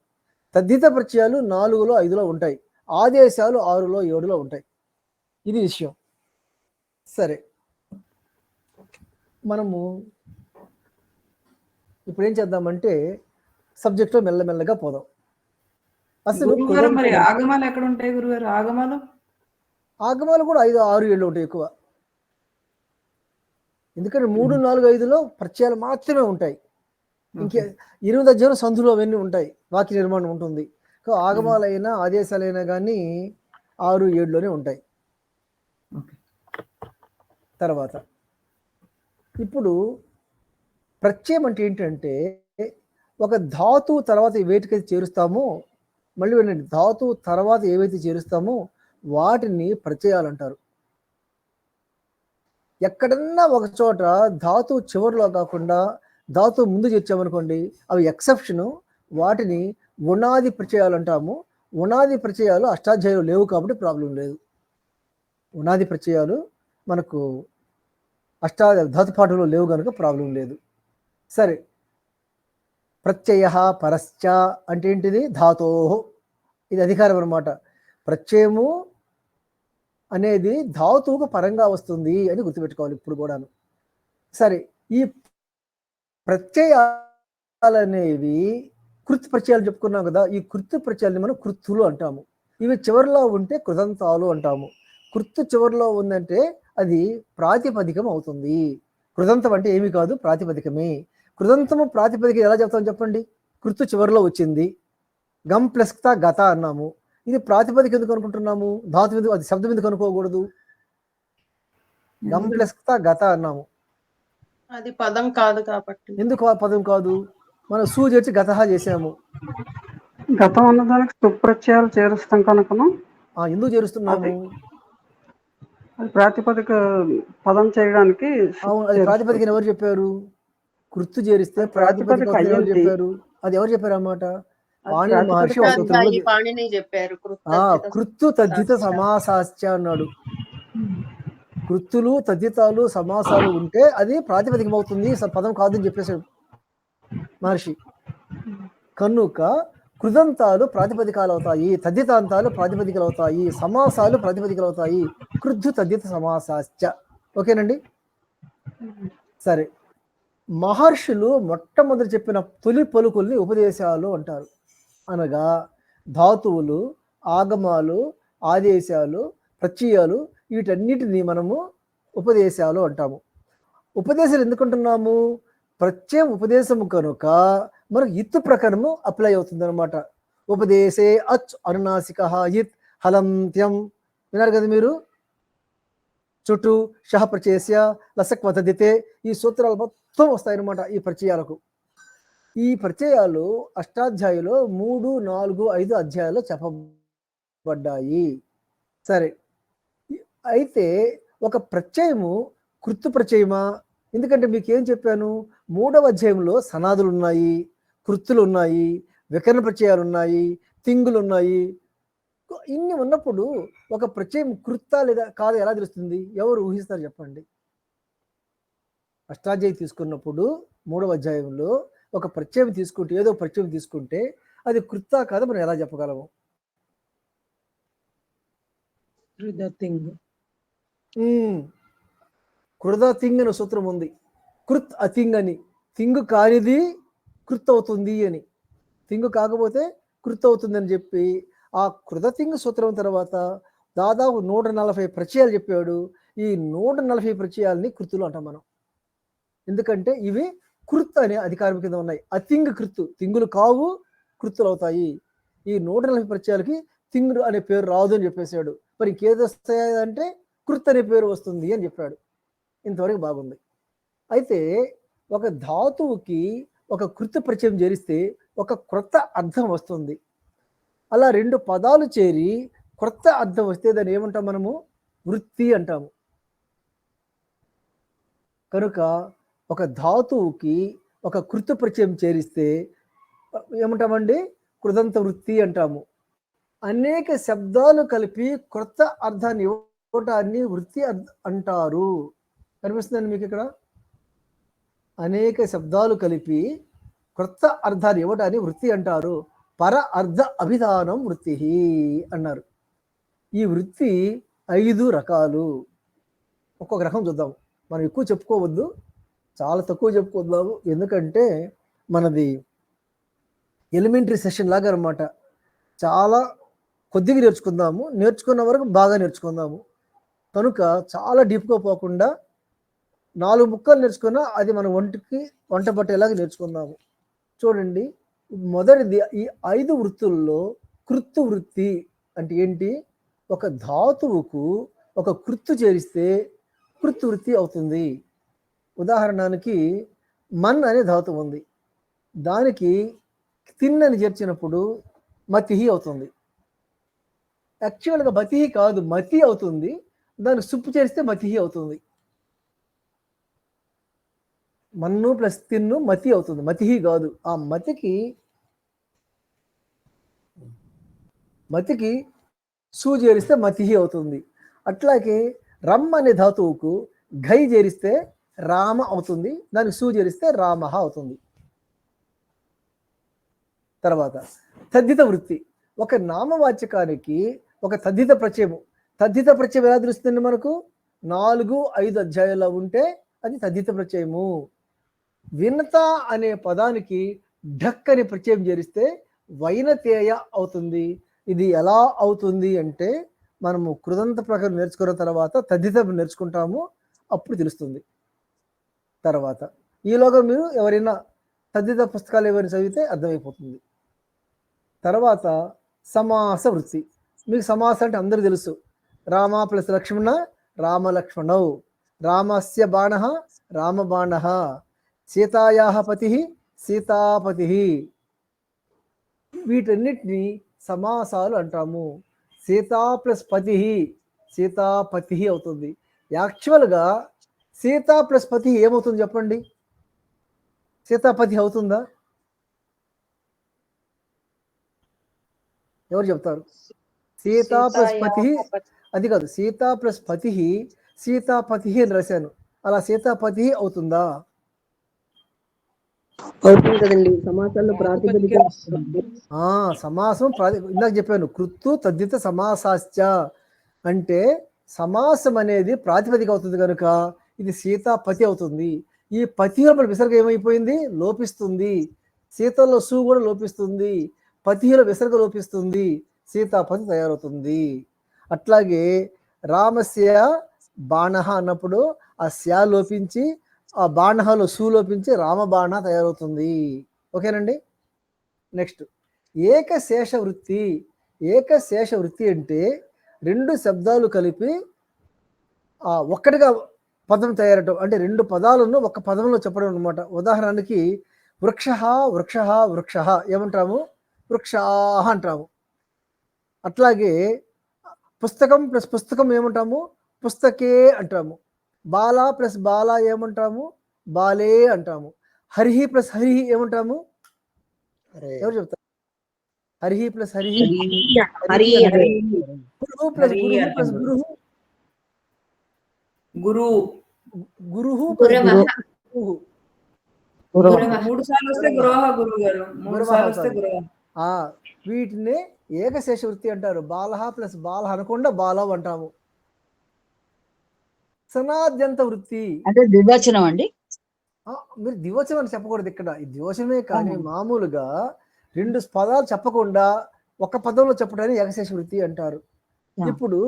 తద్దిత ప్రత్యయాలు 4లో 5లో ఉంటాయి. ఆదేశాలు 6లో 7లో ఉంటాయి. ఇది విషయం. సరే, మనము ఇప్పుడు ఏం చేద్దామంటే సబ్జెక్ట్లో మెల్లమెల్లగా పోదాం. అసలు మరి ఆగమాలు ఎక్కడ ఉంటాయి గురుగారు? ఆగమాలు కూడా 5, 6, 7 ఉంటాయి ఎక్కువ. ఎందుకంటే 3, 4, 5లో ప్రత్యయాలు మాత్రమే ఉంటాయి. ఇంకే 8వ అధ్యాయంలో సంధులు అవన్నీ ఉంటాయి, వాక్య నిర్మాణం ఉంటుంది. ఆగమాలైనా ఆదేశాలైనా కానీ 6, 7లోనే ఉంటాయి. తర్వాత ఇప్పుడు ప్రత్యయం అంటే ఏంటంటే ఒక ధాతువు తర్వాత వేటికైతే చేరుస్తామో, మళ్ళీ ఏంటంటే ధాతువు తర్వాత ఏవైతే చేరుస్తామో వాటిని ప్రత్యయాలు అంటారు. ఎక్కడన్నా ఒక చోట ధాతువు చివరిలో కాకుండా ధాతువు ముందు చేర్చామనుకోండి, అవి ఎక్సెప్షను, వాటిని ఉనాది ప్రత్యయాలు అంటాము. ఉనాది ప్రత్యయాలు అష్టాధ్యాయులు లేవు కాబట్టి ప్రాబ్లం లేదు. ఉనాది ప్రత్యయాలు మనకు ధాతుపాఠంలో లేవు కనుక ప్రాబ్లం లేదు. సరే, ప్రత్యయ పరశ్చ అంటే ఏంటిది? ధాతో, ఇది అధికారం అనమాట. ప్రత్యయము అనేది ధాతువుకు పరంగా వస్తుంది అని గుర్తుపెట్టుకోవాలి ఇప్పుడు కూడాను. సరే, ఈ ప్రత్యయాలనేవి కృత్ ప్రత్యయాలు చెప్పుకున్నాం కదా, ఈ కృత్ ప్రత్యయాలని మనం కృత్తులు అంటాము. ఇవి చివరిలో ఉంటే కృదంతాలు అంటాము. కృత్తు చివరిలో ఉందంటే అది ప్రాతిపదికం అవుతుంది. కృదంతం అంటే ఏమీ కాదు, ప్రాతిపదికమే. కృదంతము ప్రాతిపదిక ఎలా చెప్తాం చెప్పండి? కృత్తు చివరిలో వచ్చింది, గం ప్లస్ గత అన్నాము. ఇది ప్రాతిపదిక ఎందుకు అనుకుంటున్నాము? ధాతు ఎందుకు, అది శబ్దం ఎందుకు అనుకోకూడదు? గం ప్లస్ గత అన్నాము. అది పదం కాదు కాబట్టి. ఎందుకు పదం కాదు? మనం సూ చేర్చి గత చేసాము. గతం అన్నదానికి సుప్రత్యయాలు చేరుస్తాం కనుకను ఎందుకు చేరుస్తున్నాము? అది ప్రాతిపదిక పదం చేయడానికి. అవును, అది ప్రాతిపదికని ఎవరు చెప్పారు? కృత్తు చేరిస్తే ప్రాతిపదిక ఎవరు చెప్పారు? అది ఎవరు చెప్పారు అన్నమాట? పాణిని మహర్షి పాణిని చెప్పారు. కృత్తు తద్ధిత సమాసాశ్చ అన్నాడు. కృత్తులు తద్ధితాలు సమాసాలు ఉంటే అది ప్రాతిపదికం అవుతుంది, పదం కాదని చెప్పేశాడు మహర్షి. కనుక కృదంతాలు ప్రాతిపదికాలు అవుతాయి, తద్ధితాంతాలు ప్రాతిపదికలు అవుతాయి, సమాసాలు ప్రాతిపదికలు అవుతాయి. కృద్ధు తద్ధిత సమాసాశ్చ. ఓకేనండి? సరే, మహర్షులు మొట్టమొదటి చెప్పిన తొలి పలుకుల్ని ఉపదేశాలు అంటారు. అనగా ధాతువులు, ఆగమాలు, ఆదేశాలు, ప్రత్యయాలు, వీటన్నిటిని మనము ఉపదేశాలు అంటాము. ఉపదేశాలు ఎందుకంటున్నాము? ప్రత్యయం ఉపదేశము కనుక మనకు ఇత్తు ప్రకారము అప్లై అవుతుంది అనమాట. ఉపదేశే అచ్ అనునాసిక ఇత్ హలంత్యం విన్నారు కదా మీరు. చుట్టూ షహ ప్రచేస్య లసక్ వదదితే, ఈ సూత్రాలు మొత్తం వస్తాయన్నమాట ఈ ప్రత్యయాలకు. ఈ ప్రత్యయాలు అష్టాధ్యాయులో 3, 4, 5 అధ్యాయాల్లో చెప్పబడ్డాయి. సరే, అయితే ఒక ప్రత్యయము కృత్తు ప్రత్యయమా? ఎందుకంటే మీకు ఏం చెప్పాను, 3వ అధ్యాయంలో సనాదులు ఉన్నాయి, కృత్తులు ఉన్నాయి, వికరణ ప్రత్యయాలు ఉన్నాయి, తింగులు ఉన్నాయి. ఇన్ని ఉన్నప్పుడు ఒక ప్రత్యయం కృత్తా లేదా కాదు ఎలా తెలుస్తుంది? ఎవరు ఊహిస్తారు చెప్పండి? అష్టాధ్యాయి తీసుకున్నప్పుడు 3వ అధ్యాయంలో ఒక ప్రత్యయం తీసుకుంటే, ఏదో ప్రత్యయం తీసుకుంటే అది కృత్తా కాదు మనం ఎలా చెప్పగలము? కృత తింగ్ అనే సూత్రం ఉంది. కృత్ అతింగ్ అని, తింగు కానిది కృత్ అవుతుంది అని, తింగు కాకపోతే కృత్ అవుతుంది అని చెప్పి ఆ కృత తింగ్ సూత్రం తర్వాత దాదాపు 140 ప్రత్యయాలు చెప్పాడు. ఈ 140 ప్రత్యయాలని కృతులు అంటాం మనం. ఎందుకంటే ఇవి కృత్ అనే అధికారం కింద ఉన్నాయి. అతింగ్ కృత్తు, తింగులు కావు, కృత్తులు అవుతాయి. ఈ 140 ప్రత్యయాలకి తింగులు అనే పేరు రాదు అని చెప్పేశాడు. మరి ఇంకేది వస్తాయంటే కృత్ అనే పేరు వస్తుంది అని చెప్పాడు. ఇంతవరకు బాగుంది. అయితే ఒక ధాతువుకి ఒక కృత్ ప్రత్యయం చేరిస్తే ఒక క్రొత్త అర్థం వస్తుంది. అలా 2 పదాలు చేరి క్రొత్త అర్థం వస్తే దాన్ని ఏమంటాం మనము? వృత్తి అంటాము. కనుక ఒక ధాతువుకి ఒక కృత్ ప్రత్యయం చేరిస్తే ఏమంటామండి? కృదంత వృత్తి అంటాము. అనేక శబ్దాలు కలిపి క్రొత్త అర్థాన్ని ఇవ్వటాన్ని వృత్తి అంటారు. కనిపిస్తుందండి మీకు ఇక్కడ? అనేక శబ్దాలు కలిపి క్రొత్త అర్థాన్ని ఇవ్వటాన్ని వృత్తి అంటారు. పర అర్థ అభిధానం వృత్తి అన్నారు. ఈ వృత్తి 5 రకాలు. ఒక్కొక్క రకం చూద్దాం. మనం ఎక్కువ చెప్పుకోవద్దు, చాలా తక్కువ చెప్పుకోద్దాము. ఎందుకంటే మనది ఎలిమెంటరీ సెషన్ లాగా అనమాట. చాలా కొద్దిగా నేర్చుకుందాము, నేర్చుకున్న వరకు బాగా నేర్చుకుందాము. కనుక చాలా డీప్గా పోకుండా 4 ముక్కలు నేర్చుకున్నా అది మన వంట పట్టేలాగా నేర్చుకుందాము. చూడండి, మొదటిది ఈ 5 వృత్తుల్లో కృత్తు వృత్తి అంటే ఏంటి? ఒక ధాతువుకు ఒక కృత్తు చేరిస్తే కృత్ వృత్తి అవుతుంది. ఉదాహరణకి మన్ అనే ధాతువు ఉంది, దానికి తిన్ అని చేర్చినప్పుడు మతిహి అవుతుంది. యాక్చువల్గా మతిహి కాదు, మతి అవుతుంది. దానికి సుప్పు చేస్తే మతిహి అవుతుంది. మన్ను ప్లస్ తిన్ను మతి అవుతుంది, మతిహి కాదు. ఆ మతికి సు చేరిస్తే మతిహి అవుతుంది. అట్లాగే రమ్ అనే ధాతువుకు ఘై చేరిస్తే రామ అవుతుంది, దానికి సు చేరిస్తే రామహ అవుతుంది. తర్వాత తద్ధిత వృత్తి. ఒక నామవాచకానికి ఒక తద్ధిత ప్రత్యయము. తద్ధిత ప్రత్యయం ఎలా తెలుస్తుంది మనకు? 4-5 అధ్యాయాల్లో ఉంటే అది తద్ధిత ప్రత్యయము. వినత అనే పదానికి ఢక్ అని ప్రత్యయం చేరిస్తే వైనతేయ అవుతుంది. ఇది ఎలా అవుతుంది అంటే మనము కృదంత ప్రకారం నేర్చుకున్న తర్వాత తద్ధిత నేర్చుకుంటాము, అప్పుడు తెలుస్తుంది. తర్వాత ఈలోగా మీరు ఎవరైనా తద్ధిత పుస్తకాలు ఎవరైనా చదివితే అర్థమైపోతుంది. తర్వాత సమాస వృత్తి. మీకు సమాస అంటే అందరూ తెలుసు. రామ ప్లస్ లక్ష్మణ రామలక్ష్మణౌ, రామస్య బాణ రామబాణ, సీతాయా పతి సీతాపతి. వీటన్నిటిని సమాసాలు అంటాము. సీతా ప్లస్ పతి సీతాపతి అవుతుంది. యాక్చువల్గా సీతా ప్లస్ పతి ఏమవుతుంది చెప్పండి? సీతాపతి అవుతుందా? ఎవరు చెప్తారు? సీతా ప్లస్ పతి అది కాదు, సీతా ప్లస్ పతి సీతాపతి అని రాశాను, అలా సీతాపతి అవుతుందా? అవుతుంది కదండి, సమాసాల్లో ప్రాతిపదిక. సమాసం ఇందాక చెప్పాను, కృత్తు తద్ధిత సమాసాశ్చ అంటే సమాసం అనేది ప్రాతిపదిక అవుతుంది కనుక ఇది సీతాపతి అవుతుంది. ఈ పతిలో మన విసర్గ ఏమైపోయింది? లోపిస్తుంది. సీతలో సు కూడా లోపిస్తుంది, పతిలో విసర్గ లోపిస్తుంది, సీతాపతి తయారవుతుంది. అట్లాగే రామస్య బాణ అన్నప్పుడు ఆ శ్యా లోపించి ఆ బాణహలో సు లోపించి రామబాణ తయారవుతుంది. ఓకేనండి. నెక్స్ట్ ఏకశేష వృత్తి. ఏకశేష వృత్తి అంటే 2 శబ్దాలు కలిపి ఒక్కటిగా పదం తయారవటం, అంటే 2 పదాలను ఒక పదంలో చెప్పడం అనమాట. ఉదాహరణకి వృక్ష వృక్ష వృక్ష ఏమంటాము? వృక్షాహ అంటాము. అట్లాగే పుస్తకం ప్లస్ పుస్తకం ఏమంటాము? పుస్తకే అంటాము. బాల ప్లస్ బాల ఏమంటాము? బాలే అంటాము. హరిహి ప్లస్ హరిహి ఏమంటాము? ఎవరు చెప్తారు? హరిహి ప్లస్ హరిహి గురుహు ప్లస్ గురుహు ప్లస్ గురుహు గురుహు ప్లస్ గురుహు 3 సార్లు వస్తే గురోహ గురువు గారు, 3 సార్లు వస్తే గురోహ. వీటిని ఏకశేష వృత్తి అంటారు. బాలహ ప్లస్ బాలహ అనకుండా బాలవ్ అంటాము. సనాద్యంత వృత్తి అంటే ద్వివచనం అండి. మీరు ద్వివచనం అని చెప్పకూడదు ఇక్కడ, ఈ ద్వివచనమే. కానీ మామూలుగా 2 పదాలు చెప్పకుండా ఒక పదంలో చెప్పడాన్ని ఏకశేష వృత్తి అంటారు. ఇప్పుడు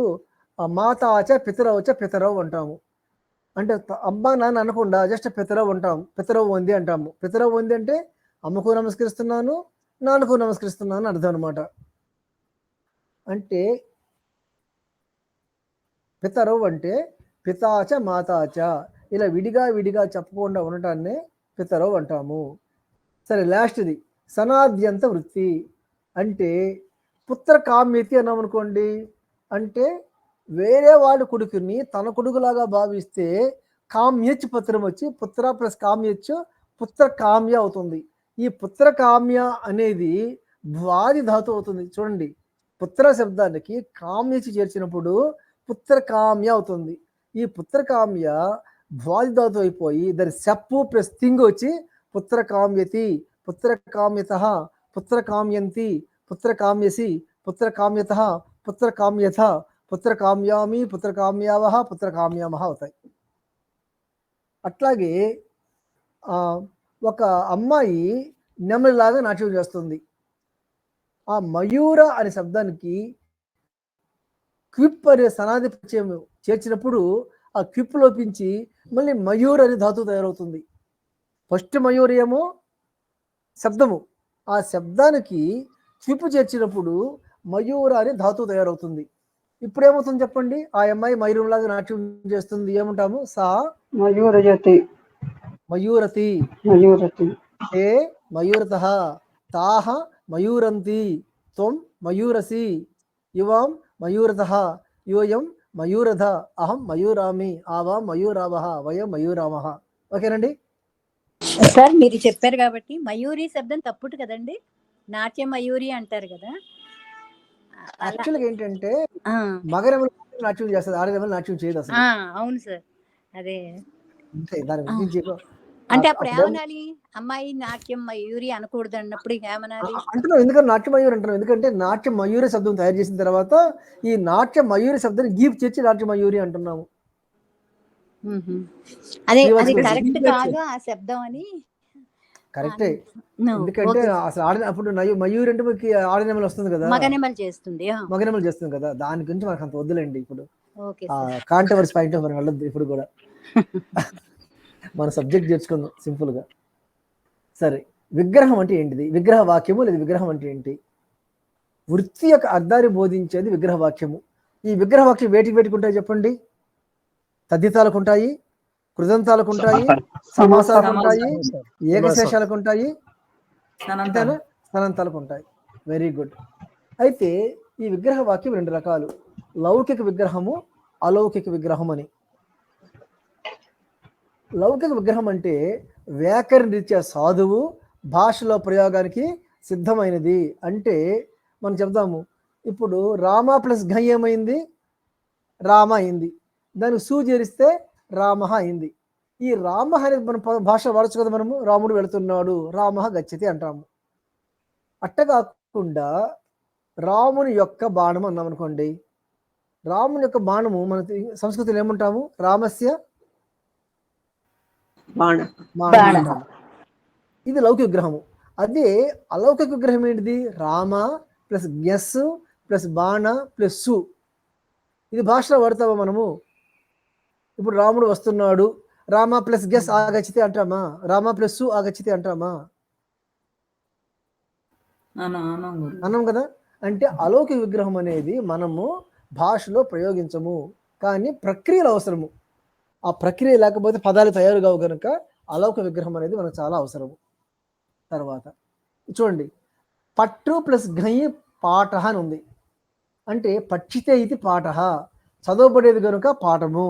మాతాచ పితరవచ పితరవ్ అంటాము. అంటే అబ్బా నాన్న అనకుండా జస్ట్ పితరవ్ అంటాము. పితరవ్ ఉంది అంటాము. పితరవ్ ఉంది అంటే అమ్మకు నమస్కరిస్తున్నాను, నాన్నకు నమస్కరిస్తున్నాను అర్థం అనమాట. అంటే పితరవ్ అంటే పితాచ మాతాచ ఇలా విడిగా విడిగా చెప్పకుండా ఉండటాన్ని పితరవ్ అంటాము. సరే, లాస్ట్ది సనాద్యంత వృత్తి. అంటే పుత్ర కామ్యతి అన్నాం అనుకోండి, అంటే వేరే వాడి కొడుకుని తన కొడుకులాగా భావిస్తే కామ్యచ్ పత్రం వచ్చి పుత్ర ప్లస్ కామ్యచ్ పుత్ర కామ్య అవుతుంది. ఈ పుత్ర కామ్య అనేది భ్వాది ధాతు అవుతుంది. చూడండి, పుత్ర శబ్దానికి కామ్యచి చేర్చినప్పుడు పుత్ర కామ్య అవుతుంది. ఈ పుత్ర కామ్య భ్వాది ధాతు అయిపోయి దాని సెప్పు ప్లస్ తింగ్ వచ్చి పుత్ర కామ్యతి, పుత్ర కామ్యత, పుత్ర కామ్యంతి, పుత్ర కామ్యసి, పుత్ర కామ్యత, పుత్ర కామ్యత, పుత్ర కామ్యామి, పుత్ర కామ్యావహ, పుత్ర కామ్యామహ అవుతాయి. అట్లాగే ఒక అమ్మాయి నెమలిలాగా నాట్యం చేస్తుంది. ఆ మయూర అనే శబ్దానికి క్విప్ అనే సనాది ప్రత్యయం చేర్చినప్పుడు ఆ క్విప్ లోపించి మళ్ళీ మయూర్ అనే ధాతువు తయారవుతుంది. ఫస్ట్ మయూర్ ఏమో శబ్దము, ఆ శబ్దానికి క్విప్ చేర్చినప్పుడు మయూర అనే ధాతువు తయారవుతుంది. ఇప్పుడు ఏమవుతుంది చెప్పండి? ఆ అమ్మాయి మయూరంలాగా నాట్యం చేస్తుంది, ఏమంటాము? సా మయూరజతి మయూరతి, మయూరతి తే మయూరతః, తాహ మయూరంతి, త్వం మయూరసి, యువాం మయూరతః, యోయం మయూరధ, అహం మయూరామి, ఆవాం మయూరావః, వయం మయూరామః. ఓకేనండి? సార్ మీరు చెప్పారు కాబట్టి మయూరి శబ్దం తప్పుడు కదండి, నాట్య మయూరి అంటారు కదా. అలా యాక్చువల్గా ఏంటంటే ఆ, మగరెమలు నాట్యం చేస్తుంది, ఆడరెమలు నాట్యం చేయదు అసలు. అవును సార్. అదే అంతే, దాని గురించి అంటే అప్పుడు ఏమనాలి? అమ్మాయి నాట్యం మయూరి అనకూడదు అన్నప్పుడు ఏమనాలి? అంటున్నాం. ఎందుకంటే నాట్య మయూరి అంటున్నాం, ఎందుకంటే నాట్య మయూరి శబ్దం తయారు చేసిన తర్వాత ఈ నాట్య మయూరి శబ్దాన్ని గీప్ చేర్చి నాట్య మయూరి అంటున్నాము. అదే అది శ్రీవాత్సవ కరెక్ట్ కాదు ఆ శబ్దం అని. కరెక్టే, No, ఎందుకంటే okay. అసలు అప్పుడు మయూరి అంటే మనకి ఆడనెమలు వస్తుంది కదా, మగనెమలు చేస్తుంది. మగనెమలు చేస్తుంది కదా, దాని గురించి మనకు అంత వద్దులేండి ఇప్పుడు. ఓకే కాంట్రవర్సీ పాయింట్ మనం వెళ్ళొద్దు ఇప్పుడు కూడా. మన సబ్జెక్ట్ చేర్చుకుందాం సింపుల్ గా. సరే, విగ్రహం అంటే ఏంటిది? విగ్రహ వాక్యము లేదా విగ్రహం అంటే ఏంటి? వృత్తి యొక్క అర్థాన్ని బోధించేది విగ్రహ వాక్యము. ఈ విగ్రహ వాక్యం వేటికి ఉంటాయి చెప్పండి? తద్దితాలకు ఉంటాయి, కృదంతాలకు ఉంటాయి, సమాసాలకు ఉంటాయి, ఏకశేషాలకు ఉంటాయి, అంతేనా? స్థానాంతాలకు ఉంటాయి. Very good. అయితే ఈ విగ్రహ వాక్యం 2 రకాలు, లౌకిక విగ్రహము, అలౌకిక విగ్రహం అని. లౌకిక విగ్రహం అంటే వ్యాకరణ రీత్యా సాధువు, భాషలో ప్రయోగానికి సిద్ధమైనది. అంటే మనం చెప్తాము, ఇప్పుడు రామ ప్లస్ ఘ ఏమైంది? రామ అయింది. దానికి సూ చేరిస్తే రామ అయింది. ఈ రామ అనేది మన భాష వాడచ్చు కదా మనము. రాముడు వెళుతున్నాడు, రామ గచ్చతి అంటాము. అట్ట కాకుండా రాముని యొక్క బాణం అన్నాం అనుకోండి, రాముని యొక్క బాణము మన సంస్కృతిలో ఏమంటాము? రామస్య బాణం అంటాము. ఇది లౌకిక విగ్రహము. అదే అలౌకిక విగ్రహం ఏంటిది? రామ ప్లస్ గ్యస్ ప్లస్ బాణ ప్లస్ సు. ఇది భాషలో వాడతామా మనము? ఇప్పుడు రాముడు వస్తున్నాడు, రామ ప్లస్ గ్యస్ ఆగచ్చితే అంటామా? రామ ప్లస్ సు ఆగచ్చితే అంటామా? అన్నాం కదా. అంటే అలౌకిక విగ్రహం అనేది మనము భాషలో ప్రయోగించము, కానీ ప్రక్రియలు అవసరము. ఆ ప్రక్రియ లేకపోతే పదాలు తయారు కావు కనుక అలౌకిక విగ్రహం అనేది మనకు చాలా అవసరము. తర్వాత చూడండి, పట్టు ప్లస్ ఘయి పాఠ అని ఉంది. అంటే పఠితే ఇది పాఠ, చదవబడేది కనుక పాఠము.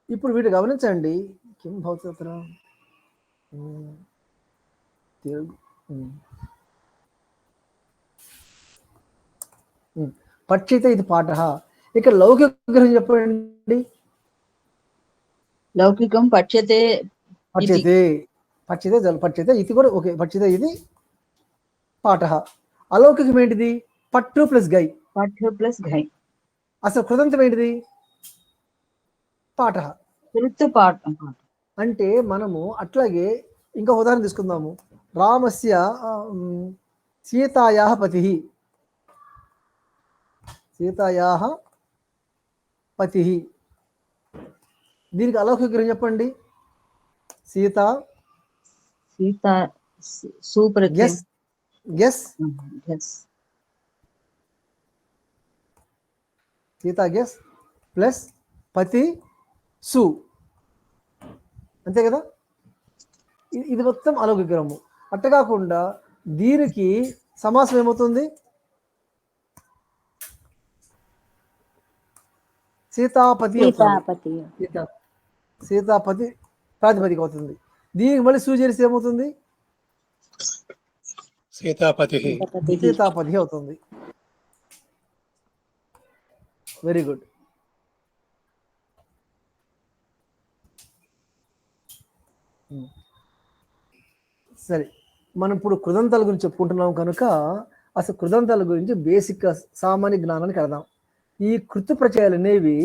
ఇప్పుడు వీటి గమనించండి. కిం భవతత్ర పఠితే ఇది పాఠ. ఇక్కడ లౌకిక విగ్రహం చెప్పండి. లౌకికం పఠ్యతే పఠ్యతే పఠ్యతే ఇది కూడా ఓకే. పఠ్యతే ఇది పాఠ. అలౌకికం ఏంటిది? పట్టు ప్లస్ గై. పఠ్య ప్లస్ ఘై. అసలు కృతంతం ఏంటిది? పాఠ. కృత్ పాఠం. అంటే మనము అట్లాగే ఇంకా ఉదాహరణ తీసుకుందాము. రామస్య సీతాయాః పతిః. సీతాయాః పతిః. దీనికి అలౌకిక విగ్రహం చెప్పండి. సీత సుప్రత్యయం. గెస్ సీత గెస్ ప్లస్ పతి సు, అంతే కదా. ఇది మొత్తం అలౌకిక విగ్రహము. అట్ట కాకుండా దీనికి సమాసం ఏమవుతుంది? సీతాపతి సీతాపతి ప్రాతిపదిక అవుతుంది. దీనికి మళ్ళీ సూచరిస్తే ఏమవుతుంది? సీతాపతి అవుతుంది. Very good. సరే, మనం ఇప్పుడు కృదంతాల గురించి చెప్పుకుంటున్నాం కనుక అసలు కృదంతాల గురించి బేసిక్ సామాన్య జ్ఞానానికి వెళదాం. ఈ కృతు ప్రత్యయాలు అనేవి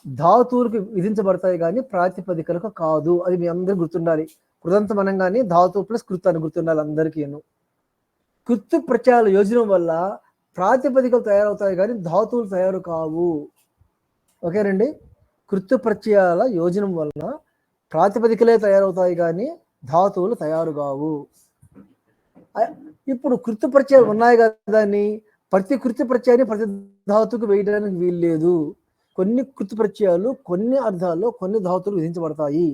ధాతువులకు విధించబడతాయి కానీ ప్రాతిపదికలకు కాదు. అది మీ అందరూ గుర్తుండాలి. కృదంతం అనగానే ధాతువు ప్లస్ కృత్ అని గుర్తుండాలి అందరికీ. కృతు ప్రత్యయాల యోజనం వల్ల ప్రాతిపదికలు తయారవుతాయి కానీ ధాతువులు తయారు కావు. ఓకేనండి. కృతు ప్రత్యయాల యోజనం వలన ప్రాతిపదికలే తయారవుతాయి కానీ ధాతువులు తయారు కావు. ఇప్పుడు కృతు ప్రత్యయాలు ఉన్నాయి కదా అని ప్రతి కృత్య ప్రత్యయాన్ని ప్రతి ధాతుకు వేయడానికి వీల్లేదు. కొన్ని కృత్య ప్రత్యయాలు కొన్ని అర్థాల్లో కొన్ని ధాతువులు విధించబడతాయి.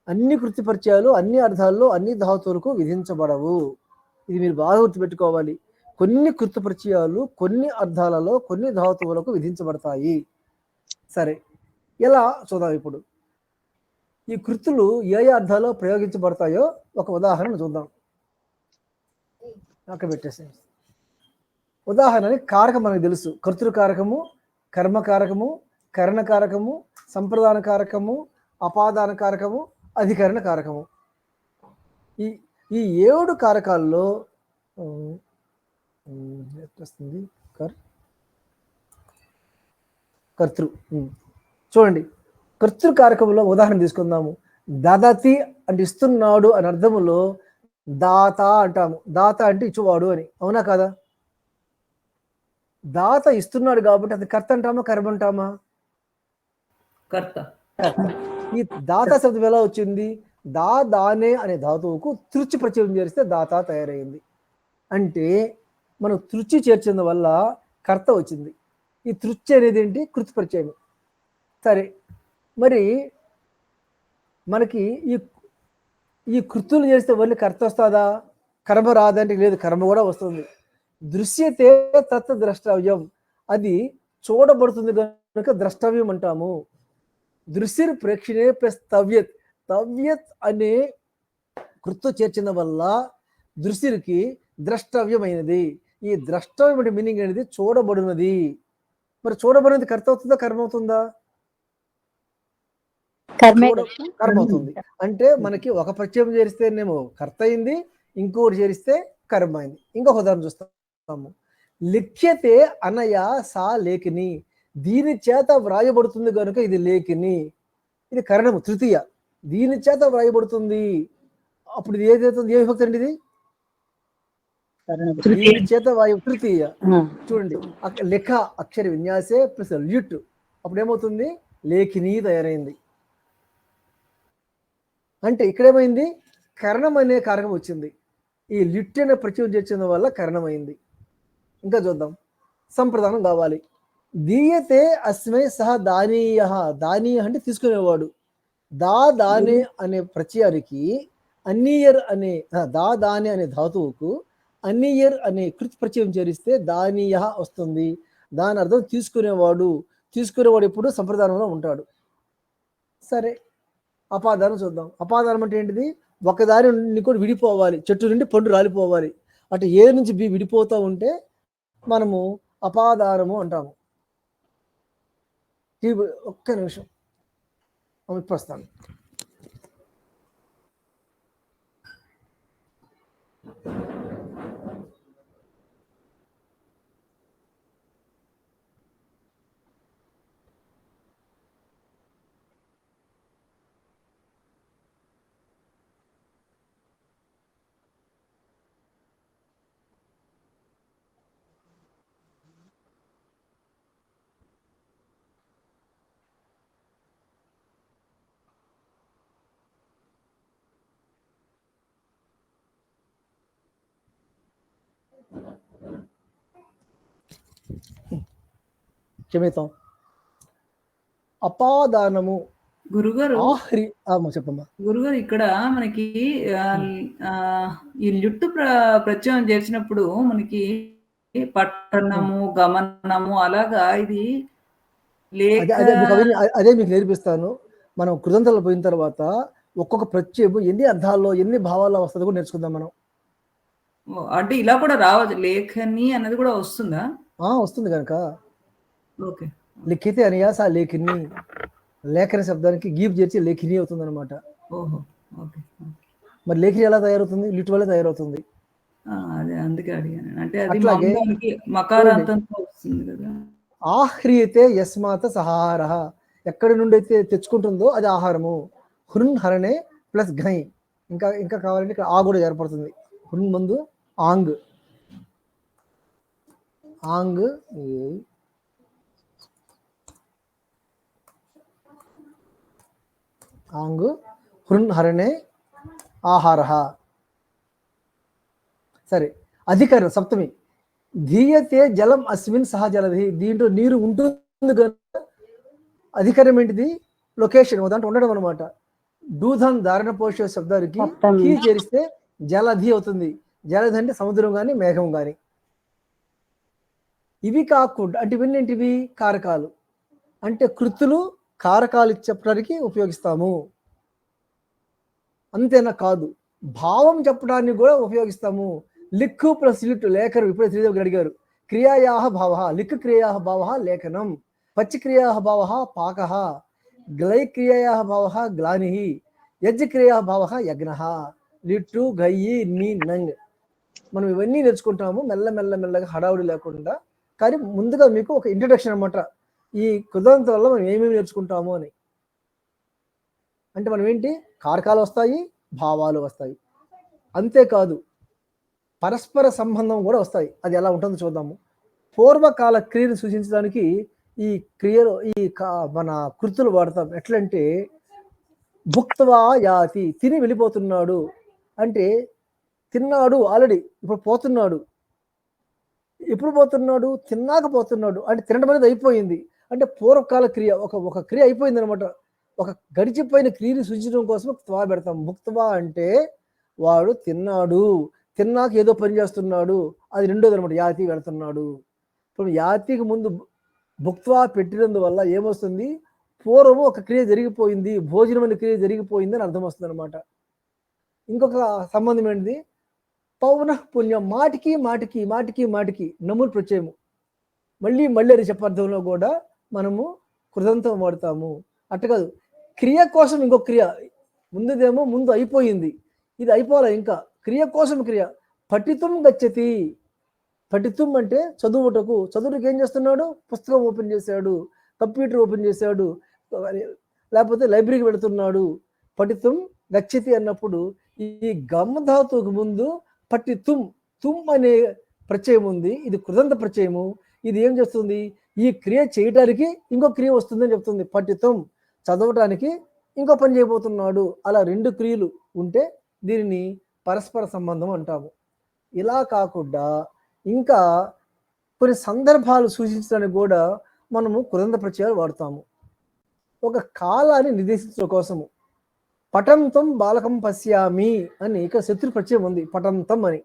అన్ని కృత్య ప్రత్యయాలు అన్ని అర్థాల్లో అన్ని ధాతువులకు విధించబడవు. ఇది మీరు బాగా గుర్తుపెట్టుకోవాలి. కొన్ని కృత్య ప్రత్యయాలు కొన్ని అర్థాలలో కొన్ని ధాతువులకు విధించబడతాయి. సరే, ఎలా చూద్దాం ఇప్పుడు. ఈ కృతులు ఏ ఏ అర్థాల్లో ప్రయోగించబడతాయో ఒక ఉదాహరణ చూద్దాం. అక్కడ పెట్టేసాం. ఉదాహరణకి కారకం మనకు తెలుసు. కర్తృకారకము, కర్మకారకము, కరణకారకము, సంప్రదాన కారకము, అపాదాన కారకము, అధికరణ కారకము. ఈ 7 కారకాల్లో వస్తుంది కర్తృ. చూడండి, కర్తృకారకంలో ఉదాహరణ తీసుకుందాము. దదతి అంటే ఇస్తున్నాడు అని అర్థములో దాత అంటాము. దాత అంటే ఇచ్చువాడు అని, అవునా కదా? దాత ఇస్తున్నాడు కాబట్టి అది కర్త అంటామా కర్మ అంటామా? కర్త. ఈ దాత శబ్దం ఎలా వచ్చింది? దానే అనే ధాతువుకు తృచి ప్రత్యయం చేస్తే దాత తయారైంది. అంటే మనం తృచి చేర్చిన వల్ల కర్త వచ్చింది. ఈ తృచి అనేది ఏంటి? కృతి ప్రత్యయం. సరే, మరి మనకి ఈ కృతులు చేస్తే వల్లి కర్త వస్తుందా? కర్మ రాదంటే లేదు, కర్మ కూడా వస్తుంది. దృశ్యతే తత్ ద్రష్టవ్యం, అది చూడబడుతుంది కనుక ద్రష్టవ్యం అంటాము. దృశ్య ప్రేక్షణే ప్లస్ తవ్యత్, తవ్యత్ అనే కృత్తు చేర్చిన వల్ల దృశ్యుడికి ద్రష్టవ్యమైనది. ఈ ద్రష్టవ్యం అంటే మీనింగ్ అనేది చూడబడినది. మరి చూడబడినది కర్త అవుతుందా కర్మ అవుతుందా? కర్మ అవుతుంది. అంటే మనకి ఒక ప్రత్యయం చేరిస్తేనేమో కర్త అయింది, ఇంకోటి చేరిస్తే కర్మ అయింది. ఇంకొక ఉదాహరణ చూస్తాము. లిఖ్యతే అనయ సా లేఖిని, దీని చేత వ్రాయబడుతుంది కనుక ఇది లేఖిని. ఇది కరణము తృతీయ, దీని చేత వ్రాయబడుతుంది. అప్పుడు ఇది ఏదైతుంది? ఏ విభక్తి అండి ఇది? దీని చేత వ్రాయ తృతీయ. చూడండి, లెఖ అక్షర విన్యాసే ప్లస్ ల్యుట్, అప్పుడు ఏమవుతుంది? లేఖిని తయారైంది. అంటే ఇక్కడేమైంది? కరణం అనే కారకం వచ్చింది. ఈ లిట్ అనే ప్రత్యయం చేర్చిన వల్ల కరణమైంది. ఇంకా చూద్దాం. సంప్రదానం కావాలి. దీయతే అస్మై సహ దానీయ, దానీయ అంటే తీసుకునేవాడు. దానే అనే ప్రత్యయానికి అన్నీయర్ అనే దానే అనే ధాతువుకు అన్నీయర్ అనే కృతి ప్రత్యయం చేరిస్తే దానీయ వస్తుంది. దాని అర్థం తీసుకునేవాడు. తీసుకునేవాడు ఎప్పుడు సంప్రదానంలో ఉంటాడు. సరే, అపాదానం చూద్దాం. అపాదానం అంటే ఏంటిది? ఒకదాని నుండి కూడా విడిపోవాలి. చెట్టు నుండి పండు రాలిపోవాలి. అటు ఏ నుంచి బి విడిపోతూ ఉంటే మనము అపాదానము అంటాము. ఒక్క నిమిషం ఇప్పుడు వస్తాను. క్షమితం. అపాదానము గురుగారు చెప్పమ్మా. గురుగారు, ఇక్కడ మనకి ఈ లిట్టు ప్రత్యయం చేసినప్పుడు మనకి పట్టణము గమనము అలాగా ఇది అదే మీకు నేర్పిస్తాను. మనం కృతంతలు పోయిన తర్వాత ఒక్కొక్క ప్రత్యయం ఎన్ని అర్థాల్లో ఎన్ని భావాల్లో వస్తుందో కూడా నేర్చుకుందాం మనం. అంటే ఇలా కూడా రావచ్చు, లేఖని అన్నది కూడా వస్తుందా? వస్తుంది కనుక. ఓకే. లిఖితే అనయాస లేఖిని, లేఖన శబ్దానికి గీప్ చేర్చి లేఖిని అవుతుంది అనమాట. ఓహో, ఓకే. మరి లేఖిని ఎలా తయారవుతుంది? లిట్ వల్ల తయారవుతుంది. అదే అందుకే అడిగాను. అంటే అది మకారాంతంతో వస్తుంది కదా. ఆహ్రియతే యస్మాత సహార, ఎక్కడి నుండి అయితే తెచ్చుకుంటుందో అది ఆహారము. హృన్ హరణే ప్లస్ ఘై. ఇంకా కావాలంటే ఇక్కడ ఆ కూడా ఏర్పడుతుంది. హృన్ ముందు ఆంగ్, ఆంగ్ ఆంగ్ హృన్ హరణే ఆహార. సరే, అధికరణ సప్తమి. ధీయతే జలం అస్మిన్ సహ జలధి, దీంట్లో నీరు ఉంటుంది కనుక అధికారం ఏంటిది? లొకేషన్, దాంట్లో ఉండడం అనమాట. దూధం ధారణ పోషే శబ్దానికి కీ చేరిస్తే జలధి అవుతుంది. జలధి అంటే సముద్రం కానీ మేఘం కానీ. ఇవి కాకుండా అంటే ఇవన్నీ ఏంటివి? కారకాలు. అంటే కృతులు కారకాలు చెప్పడానికి ఉపయోగిస్తాము. అంతేనా? కాదు, భావం చెప్పడానికి కూడా ఉపయోగిస్తాము. లిక్కు ప్లస్ లిట్ లేఖనం. ఇప్పుడే శ్రీదేవి అడిగారు. క్రియాయా భావ, లిక్ క్రియా భావ లేఖనం, పచ్చి క్రియా భావ పాక, గ్లై క్రియా భావ గ్లాని, యజ్ క్రియా భావ యజ్ఞ, లిట్టు గయ్యి నీ నంగ్. మనం ఇవన్నీ నేర్చుకుంటాము మెల్లగా హడావుడి లేకుండా. కానీ ముందుగా మీకు ఒక ఇంట్రడక్షన్ అనమాట, ఈ కృదాంతం వల్ల మనం ఏమేమి నేర్చుకుంటాము అని. అంటే మనం ఏంటి? కారకాలు వస్తాయి, భావాలు వస్తాయి. అంతేకాదు పరస్పర సంబంధం కూడా వస్తాయి. అది ఎలా ఉంటుందో చూద్దాము. పూర్వకాల క్రియను సూచించడానికి ఈ క్రియలు మన కృతులు వాడతాం. ఎట్లంటే భుక్త్వా యాతి, తిని వెళ్ళిపోతున్నాడు అంటే తిన్నాడు ఆల్రెడీ, ఇప్పుడు పోతున్నాడు. ఎప్పుడు పోతున్నాడు? తిన్నాక పోతున్నాడు. అంటే తినడం అనేది అయిపోయింది. అంటే పూర్వకాల క్రియ ఒక క్రియ అయిపోయింది అనమాట. ఒక గడిచిపోయిన క్రియని సూచించడం కోసం త్వా పెడతాం. భుక్త్వా అంటే వాడు తిన్నాడు, తిన్నాక ఏదో పని చేస్తున్నాడు, అది రెండోది అనమాట. యాతి వెళుతున్నాడు. ఇప్పుడు యాతికి ముందు భుక్త్వా పెట్టినందువల్ల ఏమొస్తుంది? పూర్వము ఒక క్రియ జరిగిపోయింది, భోజనం అనే క్రియ జరిగిపోయింది అని అర్థం వస్తుంది అనమాట. ఇంకొక సంబంధం ఏంటిది? పౌన పుణ్యం, మాటికి మాటికి మాటికి మాటికి నములు ప్రత్యయము. మళ్ళీ అది చెప్పర్థంలో కూడా మనము కృదంతం వాడతాము. అట్ట కాదు, క్రియ కోసం ఇంకో క్రియ. ముందు అయిపోయింది, ఇది అయిపోలే ఇంకా, క్రియ కోసం క్రియ. పఠితుం గచ్చతి. పఠితుం అంటే చదువుకి ఏం చేస్తున్నాడు? పుస్తకం ఓపెన్ చేశాడు, కంప్యూటర్ ఓపెన్ చేశాడు, లేకపోతే లైబ్రరీకి వెళుతున్నాడు. పఠితుం గచ్చతి అన్నప్పుడు ఈ గమ్ ధాతువుకు ముందు పఠితుం తుమ్ అనే ప్రత్యయం ఉంది. ఇది కృదంత ప్రత్యయము. ఇది ఏం చేస్తుంది? ఈ క్రియ చేయటానికి ఇంకో క్రియ వస్తుందని చెప్తుంది. పఠితుం చదవటానికి ఇంకో పని చేయబోతున్నాడు. అలా రెండు క్రియలు ఉంటే దీనిని పరస్పర సంబంధం అంటాము. ఇలా కాకుండా ఇంకా కొన్ని సందర్భాలు సూచించడానికి కూడా మనము కృదంత ప్రత్యయాలు వాడతాము. ఒక కాలాన్ని నిర్దేశించడం కోసము. పటంతం బాలకం పశ్యామి అని ఇక్కడ శత్రు ప్రత్యయం ఉంది, పటంతం అని.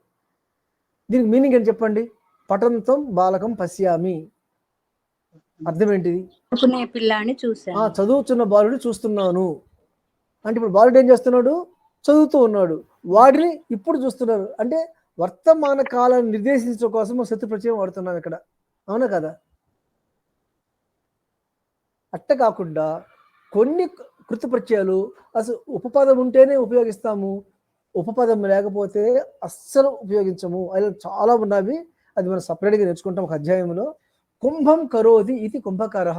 దీనికి మీనింగ్ ఏంటి చెప్పండి? పటంతం బాలకం పశ్యామి అర్థం ఏంటిది? పిల్లాన్ని చూసాను, చదువుతున్న బాలుడు చూస్తున్నాను అంటే ఇప్పుడు బాలుడు ఏం చేస్తున్నాడు? చదువుతూ ఉన్నాడు. వాడిని ఇప్పుడు చూస్తున్నారు అంటే వర్తమాన కాలాన్ని నిర్దేశించడం కోసం శత్రు ప్రత్యయం వాడుతున్నాం ఇక్కడ. అవునా కదా? అట్ట కాకుండా కొన్ని కృత ప్రత్యయాలు అసలు ఉపపదం ఉంటేనే ఉపయోగిస్తాము, ఉపపదం లేకపోతే అస్సలు ఉపయోగించము. అలా చాలా ఉన్నవి, అది మనం సపరేట్గా నేర్చుకుంటాం ఒక అధ్యాయంలో. కుంభం కరోతి ఇది కుంభకార,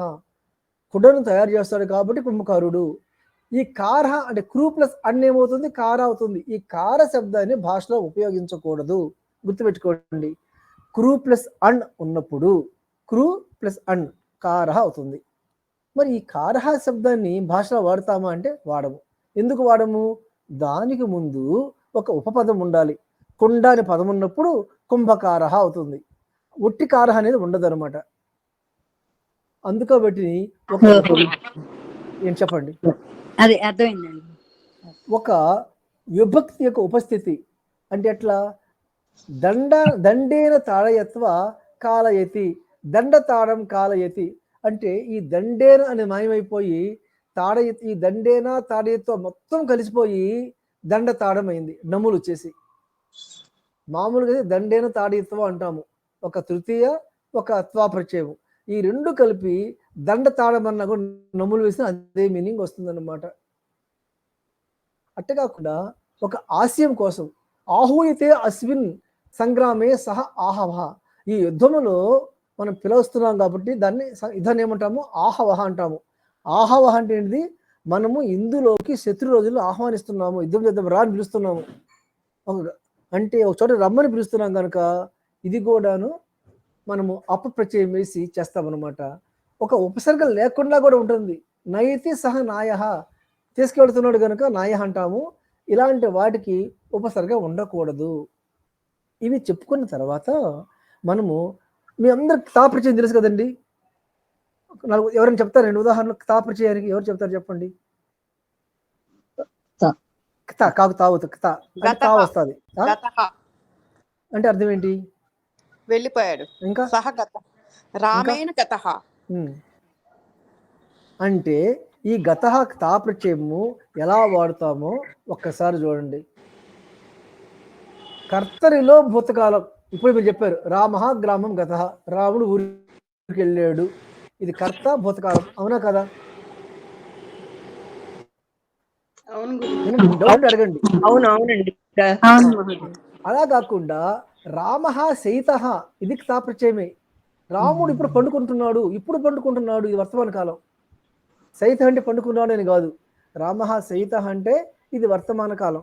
కుడను తయారు చేస్తాడు కాబట్టి కుంభకారుడు. ఈ కార అంటే క్రూ ప్లస్ అన్ ఏమవుతుంది? కార అవుతుంది. ఈ కార శబ్దాన్ని భాషలో ఉపయోగించకూడదు, గుర్తుపెట్టుకోండి. క్రూ ప్లస్ అన్ ఉన్నప్పుడు క్రూ ప్లస్ అన్ కార అవుతుంది. మరి ఈ కారహ శబ్దాన్ని భాషలో వాడతామా అంటే వాడము. ఎందుకు వాడము? దానికి ముందు ఒక ఉపపదం ఉండాలి. కుండ అనే పదం ఉన్నప్పుడు కుంభకారహ అవుతుంది. ఒట్టి కారహ అనేది ఉండదు అనమాట. అందుకబట్టి ఏం చెప్పండి? అది అర్థమైందండి. ఒక విభక్తి యొక్క ఉపస్థితి అంటే ఎట్లా? దండేన తాళయత్వ కాలయతి, దండ తాడం కాలయతి అంటే ఈ దండేన అనే మాయమైపోయి తాడయతి, ఈ దండేన తాడయత్వ మొత్తం కలిసిపోయి దండ తాడం అయింది, నములు వచ్చేసి. మామూలుగా దండేన తాడయత్వ అంటాము, ఒక తృతీయ ఒక త్వా ప్రత్యయము. ఈ రెండు కలిపి దండ తాడం అన్న కూడా నములు వేసిన అదే మీనింగ్ వస్తుందన్నమాట. అట్టే కాకుండా ఒక ఆశయం కోసం ఆహూయతే అస్మిన్ సంగ్రామే సహ ఆహవ, ఈ యుద్ధములో మనం పిలుస్తున్నాం కాబట్టి దాన్ని ఏమంటాము? ఆహవహ అంటాము. ఆహవహ అంటే ఏంటిది? మనము ఇందులోకి శత్రు రోజులు ఆహ్వానిస్తున్నాము, యుద్ధం చేద్దాం రా అని పిలుస్తున్నాము. అంటే ఒక చోట రమ్మని పిలుస్తున్నాం కనుక ఇది కూడాను మనము అపప్రత్యయం వేసి చేస్తామన్నమాట. ఒక ఉపసర్గ లేకుండా కూడా ఉంటుంది. నైతి సహ నాయ, తీసుకెళ్తున్నాడు కనుక నాయ అంటాము. ఇలాంటి వాటికి ఉపసర్గ ఉండకూడదు. ఇవి చెప్పుకున్న తర్వాత మనము మీ అందరికి తాపరిచయం తెలుసు కదండి. ఎవరైనా చెప్తారు 2 ఉదాహరణలు తాపరిచయానికి? ఎవరు చెప్తారు చెప్పండి. కాకు తావుతు తా వస్తుంది అంటే అర్థం ఏంటి? వెళ్ళిపోయాడు. ఇంకా సహ గత రామేణ గతః అంటే ఈ గతః తాప్రత్యయము ఎలా వాడుతామో ఒక్కసారి చూడండి. కర్తరిలో భూతకాలం. ఇప్పుడు మీరు చెప్పారు రామ గ్రామం గతః, రాముడు ఊరికి వెళ్ళాడు. ఇది కర్త భూతకాలం, అవునా కదా? డౌట్ అడగండి. అవునండి. అలా కాకుండా రామ శయిత, ఇది తాప్రత్యయమే. రాముడు ఇప్పుడు పండుకుంటున్నాడు, ఇది వర్తమాన కాలం. శయిత అంటే పండుకున్నాడు అని కాదు. రామ శయిత అంటే ఇది వర్తమాన కాలం.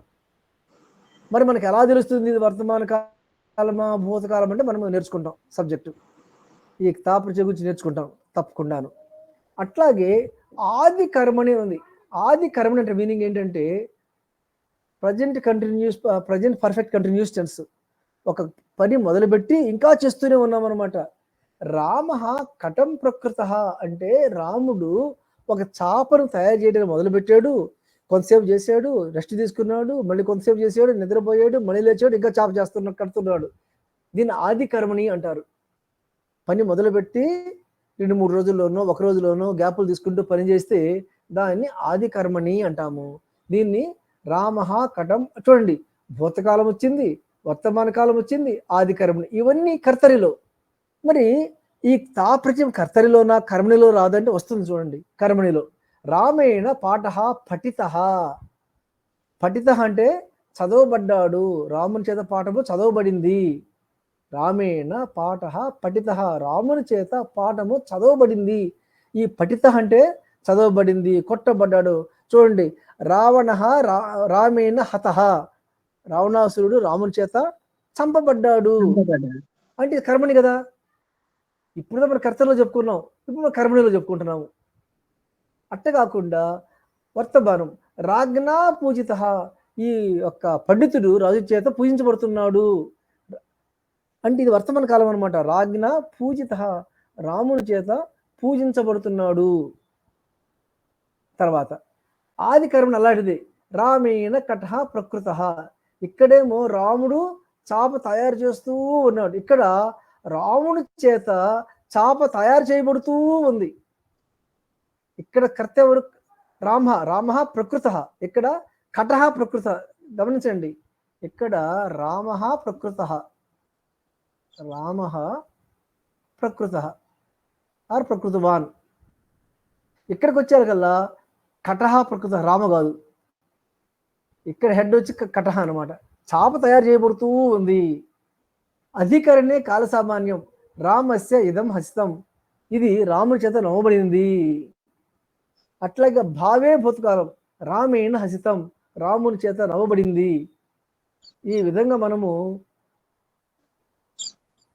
మరి మనకి ఎలా తెలుస్తుంది ఇది వర్తమాన కాలమా భూతకాలం అంటే మనం నేర్చుకుంటాం సబ్జెక్టు. ఈ తాప్రత్యయం గురించి నేర్చుకుంటాం తప్పకుండాను. అట్లాగే ఆది కర్మని ఉంది. ఆది కర్మని అంటే మీనింగ్ ఏంటంటే ప్రజెంట్ పర్ఫెక్ట్ కంటిన్యూస్ టెన్స్. ఒక పని మొదలుపెట్టి ఇంకా చేస్తూనే ఉన్నాం అనమాట. రామ కటం ప్రకృత అంటే రాముడు ఒక చాపను తయారు చేయడానికి మొదలుపెట్టాడు, కొంతసేపు చేశాడు, రెస్ట్ తీసుకున్నాడు, మళ్ళీ కొంతసేపు చేసాడు, నిద్రపోయాడు, మళ్ళీ లేచాడు, ఇంకా చాప కడుతున్నాడు. దీన్ని ఆది కర్మని అంటారు. పని మొదలుపెట్టి 2-3 రోజుల్లోనో 1 రోజులోనో గ్యాపులు తీసుకుంటూ పని చేస్తే దాన్ని ఆది కర్మని అంటాము. దీన్ని రామ కటం చూడండి, భూతకాలం వచ్చింది, వర్తమాన కాలం వచ్చింది, ఆది కర్మని, ఇవన్నీ కర్తరిలో. మరి ఈ తాప్రత్యయం కర్తరిలోనా కర్మణిలో రాదంటే వస్తుంది చూడండి. కర్మణిలో రామేణ పాఠ పఠిత. పఠిత అంటే చదవబడ్డాడు, రాముని చేత పాఠము చదవబడింది. రామేణ పాఠ పఠిత, రాముని చేత పాఠము చదవబడింది. ఈ పఠిత అంటే చదవబడింది, కొట్టబడ్డాడు. చూడండి, రావణ రామేణ హత, రావణాసురుడు రాముని చేత చంపబడ్డాడు అంటే కర్మని కదా. ఇప్పుడు మనం కర్తలో చెప్పుకున్నాం, ఇప్పుడు మనం కర్మణిలో చెప్పుకుంటున్నాము. అట్ట కాకుండా వర్తమానం రాజ్ఞా పూజిత, ఈ యొక్క పండితుడు రాజు చేత పూజించబడుతున్నాడు అంటే ఇది వర్తమాన కాలం అనమాట. రాజ్ఞా పూజిత, రాముని చేత పూజించబడుతున్నాడు. తర్వాత ఆది కర్మని అలాంటిది, రామేణ కటః ప్రకృత. ఇక్కడేమో రాముడు చాప తయారు చేస్తూ ఉన్నాడు, ఇక్కడ రాముని చేత చాప తయారు చేయబడుతూ ఉంది. ఇక్కడ కర్త ఎవరు? రామ ప్రకృత, ఇక్కడ కటః ప్రకృత. గమనించండి, ఇక్కడ రామ ప్రకృత, ఆర్ ప్రకృతవాన్. ఇక్కడికి వచ్చారు కల్లా కటః ప్రకృత, రామ కాదు. ఇక్కడ హెడ్ వచ్చి కటః అనమాట. చాప తయారు చేయబడుతూ ఉంది. అధికరణే కాల సామాన్యం, రామస్య ఇదం హసితం, ఇది రాముడి చేత నవ్వబడింది. అట్లాగే భావే భూతకాలం, రామేణ హసితం, రాముని చేత నవ్వబడింది. ఈ విధంగా మనము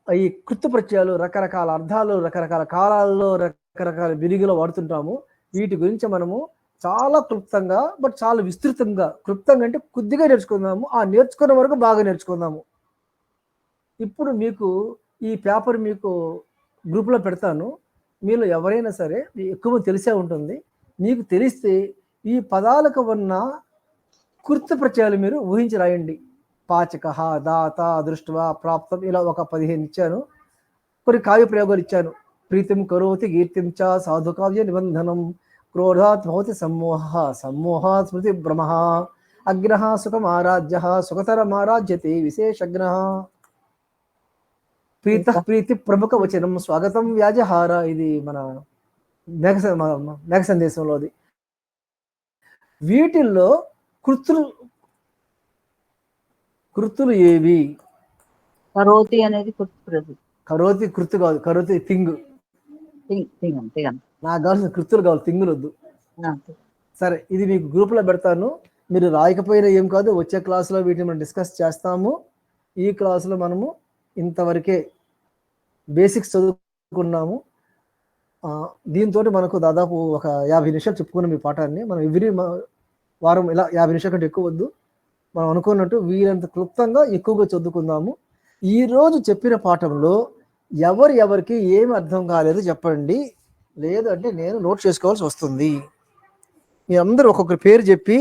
ఈ కృత్య ప్రత్యయాలు రకరకాల అర్థాలు, రకరకాల కాలాల్లో, రకరకాల విరిగిలో వాడుతుంటాము. వీటి గురించి మనము చాలా క్లుప్తంగా, బట్ చాలా విస్తృతంగా, క్లుప్తంగా అంటే కొద్దిగా నేర్చుకుందాము. ఆ నేర్చుకున్న వరకు బాగా నేర్చుకుందాము. ఇప్పుడు మీకు ఈ పేపర్ మీకు గ్రూప్లో పెడతాను. మీలో ఎవరైనా సరే ఎక్కువ తెలిసే ఉంటుంది. మీకు తెలిస్తే ఈ పదాలకు ఉన్న కృత్య ప్రత్యయాలు మీరు ఊహించి రాయండి. పాచక, దాత, దృష్ట్వా, ప్రాప్తం, ఇలా ఒక 15 ఇచ్చాను. కొన్ని కావ్య ప్రయోగాలు ఇచ్చాను. ప్రీతిం కరోతి కీర్తిం చ సాధుకావ్య నిబంధనం, క్రోధాత్ భవతి సమ్మోహ, సమ్మోహాత్ స్మృతి భ్రమ, అగ్రహ సుఖమారాధ్య, సుఖతరమారాధ్యతే విశేషగ్న, ప్రీత ప్రీతి ప్రముఖ వచనం, స్వాగతం వ్యాజహార. ఇది మన మేఘ సందేశంలోది. వీటిల్లో కృతులు ఏవి? కరోతి అనేది కృతు. కరోతి కృతు కాదు, కరోతి థింగ్. నాకు కావాల్సిన కృతులు కావాలి, థింగులు వద్దు. సరే, ఇది మీకు గ్రూప్లో పెడతాను. మీరు రాయకపోయినా ఏం కాదు, వచ్చే క్లాసులో వీటిని మనం డిస్కస్ చేస్తాము. ఈ క్లాసులో మనము ఇంతవరకే బేసిక్స్ చదువుకున్నాము. దీంతో మనకు దాదాపు ఒక 50 నిమిషాలు చెప్పుకున్నాం ఈ పాఠాన్ని. మనం ఎవ్రీ వారం ఇలా 50 నిమిషాల కంటే ఎక్కువ వద్దు. మనం అనుకున్నట్టు వీరంత క్లుప్తంగా ఎక్కువగా చదువుకుందాము. ఈరోజు చెప్పిన పాఠంలో ఎవరికి ఏమి అర్థం కాలేదు చెప్పండి, లేదు అంటే నేను నోట్ చేసుకోవాల్సి వస్తుంది. మీ అందరూ ఒక్కొక్కరి పేరు చెప్పి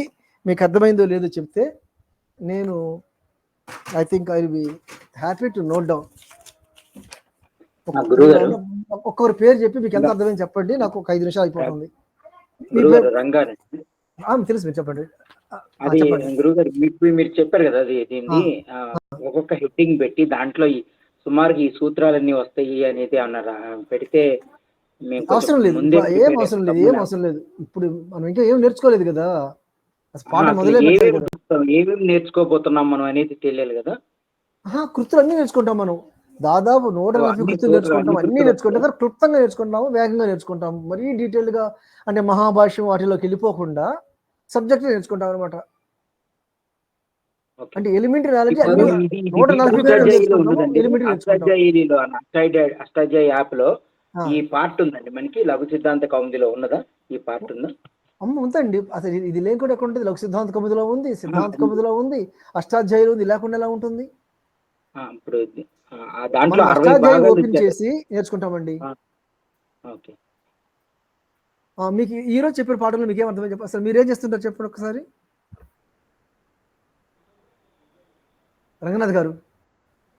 మీకు అర్థమైందో లేదో చెప్తే నేను I think I will be happy to note down. ఒక్కొక్కరి పేరు చెప్పి మీకు ఎంత అర్థమైంది చెప్పండి, నాకు ఒక 5 నిమిషాలు అయిపోతుంది. తెలుసు, మీరు చెప్పండి. అది గురుగారు మీరు చెప్పారు కదా, అది దీన్ని ఒక్కొక్క హెడ్డింగ్ పెట్టి దాంట్లో సుమారుగా ఈ సూత్రాలన్నీ వస్తాయి అనేది అన్నారు పెడితే అవసరం లేదు, ఏం అవసరం లేదు. ఇప్పుడు మనం ఇంకా ఏం నేర్చుకోలేదు కదా, పాఠం మొదలే ఏమేమి నేర్చుకోబోతున్నాం మనం అనేది తెలియాలి కదా. కృతులు అన్ని నేర్చుకుంటాం మనం, దాదాపు 140 కృతులు నేర్చుకుంటాం, అన్ని నేర్చుకుంటాం, క్లుప్తంగా నేర్చుకుంటాము, వేగంగా నేర్చుకుంటాం. మరీ డీటెయిల్ గా అంటే మహాభాష్యం వాటిలోకి వెళ్ళిపోకుండా సబ్జెక్ట్ నేర్చుకుంటాం అనమాట. అంటే ఎలిమెంటరీ నాలెడ్జ్ అష్టాధ్యాయ యాప్ లో ఈ పార్ట్ ఉందండి మనకి, లఘు సిద్ధాంత కౌముదిలో ఉన్నదా ఈ పార్ట్ ఉందా? ఉందండి, అసలు ఇది లేకుండా ఎక్కడ ఉంటుంది? లఘు సిద్ధాంత కౌముదిలో ఉంది, సిద్ధాంత కౌముదిలో ఉంది, అష్టాధ్యాయులు ఉంది, లేకుండా ఎలా ఉంటుంది? ఇప్పుడు దాంట్లో ఓపెన్ చేసి నేర్చుకుంటామండి. మీకు ఈ రోజు చెప్పిన పాఠంలో మీకు ఏమర్థమని చెప్పండి. అసలు మీరేం చేస్తుంటారు చెప్పండి ఒకసారి, రంగనాథ్ గారు.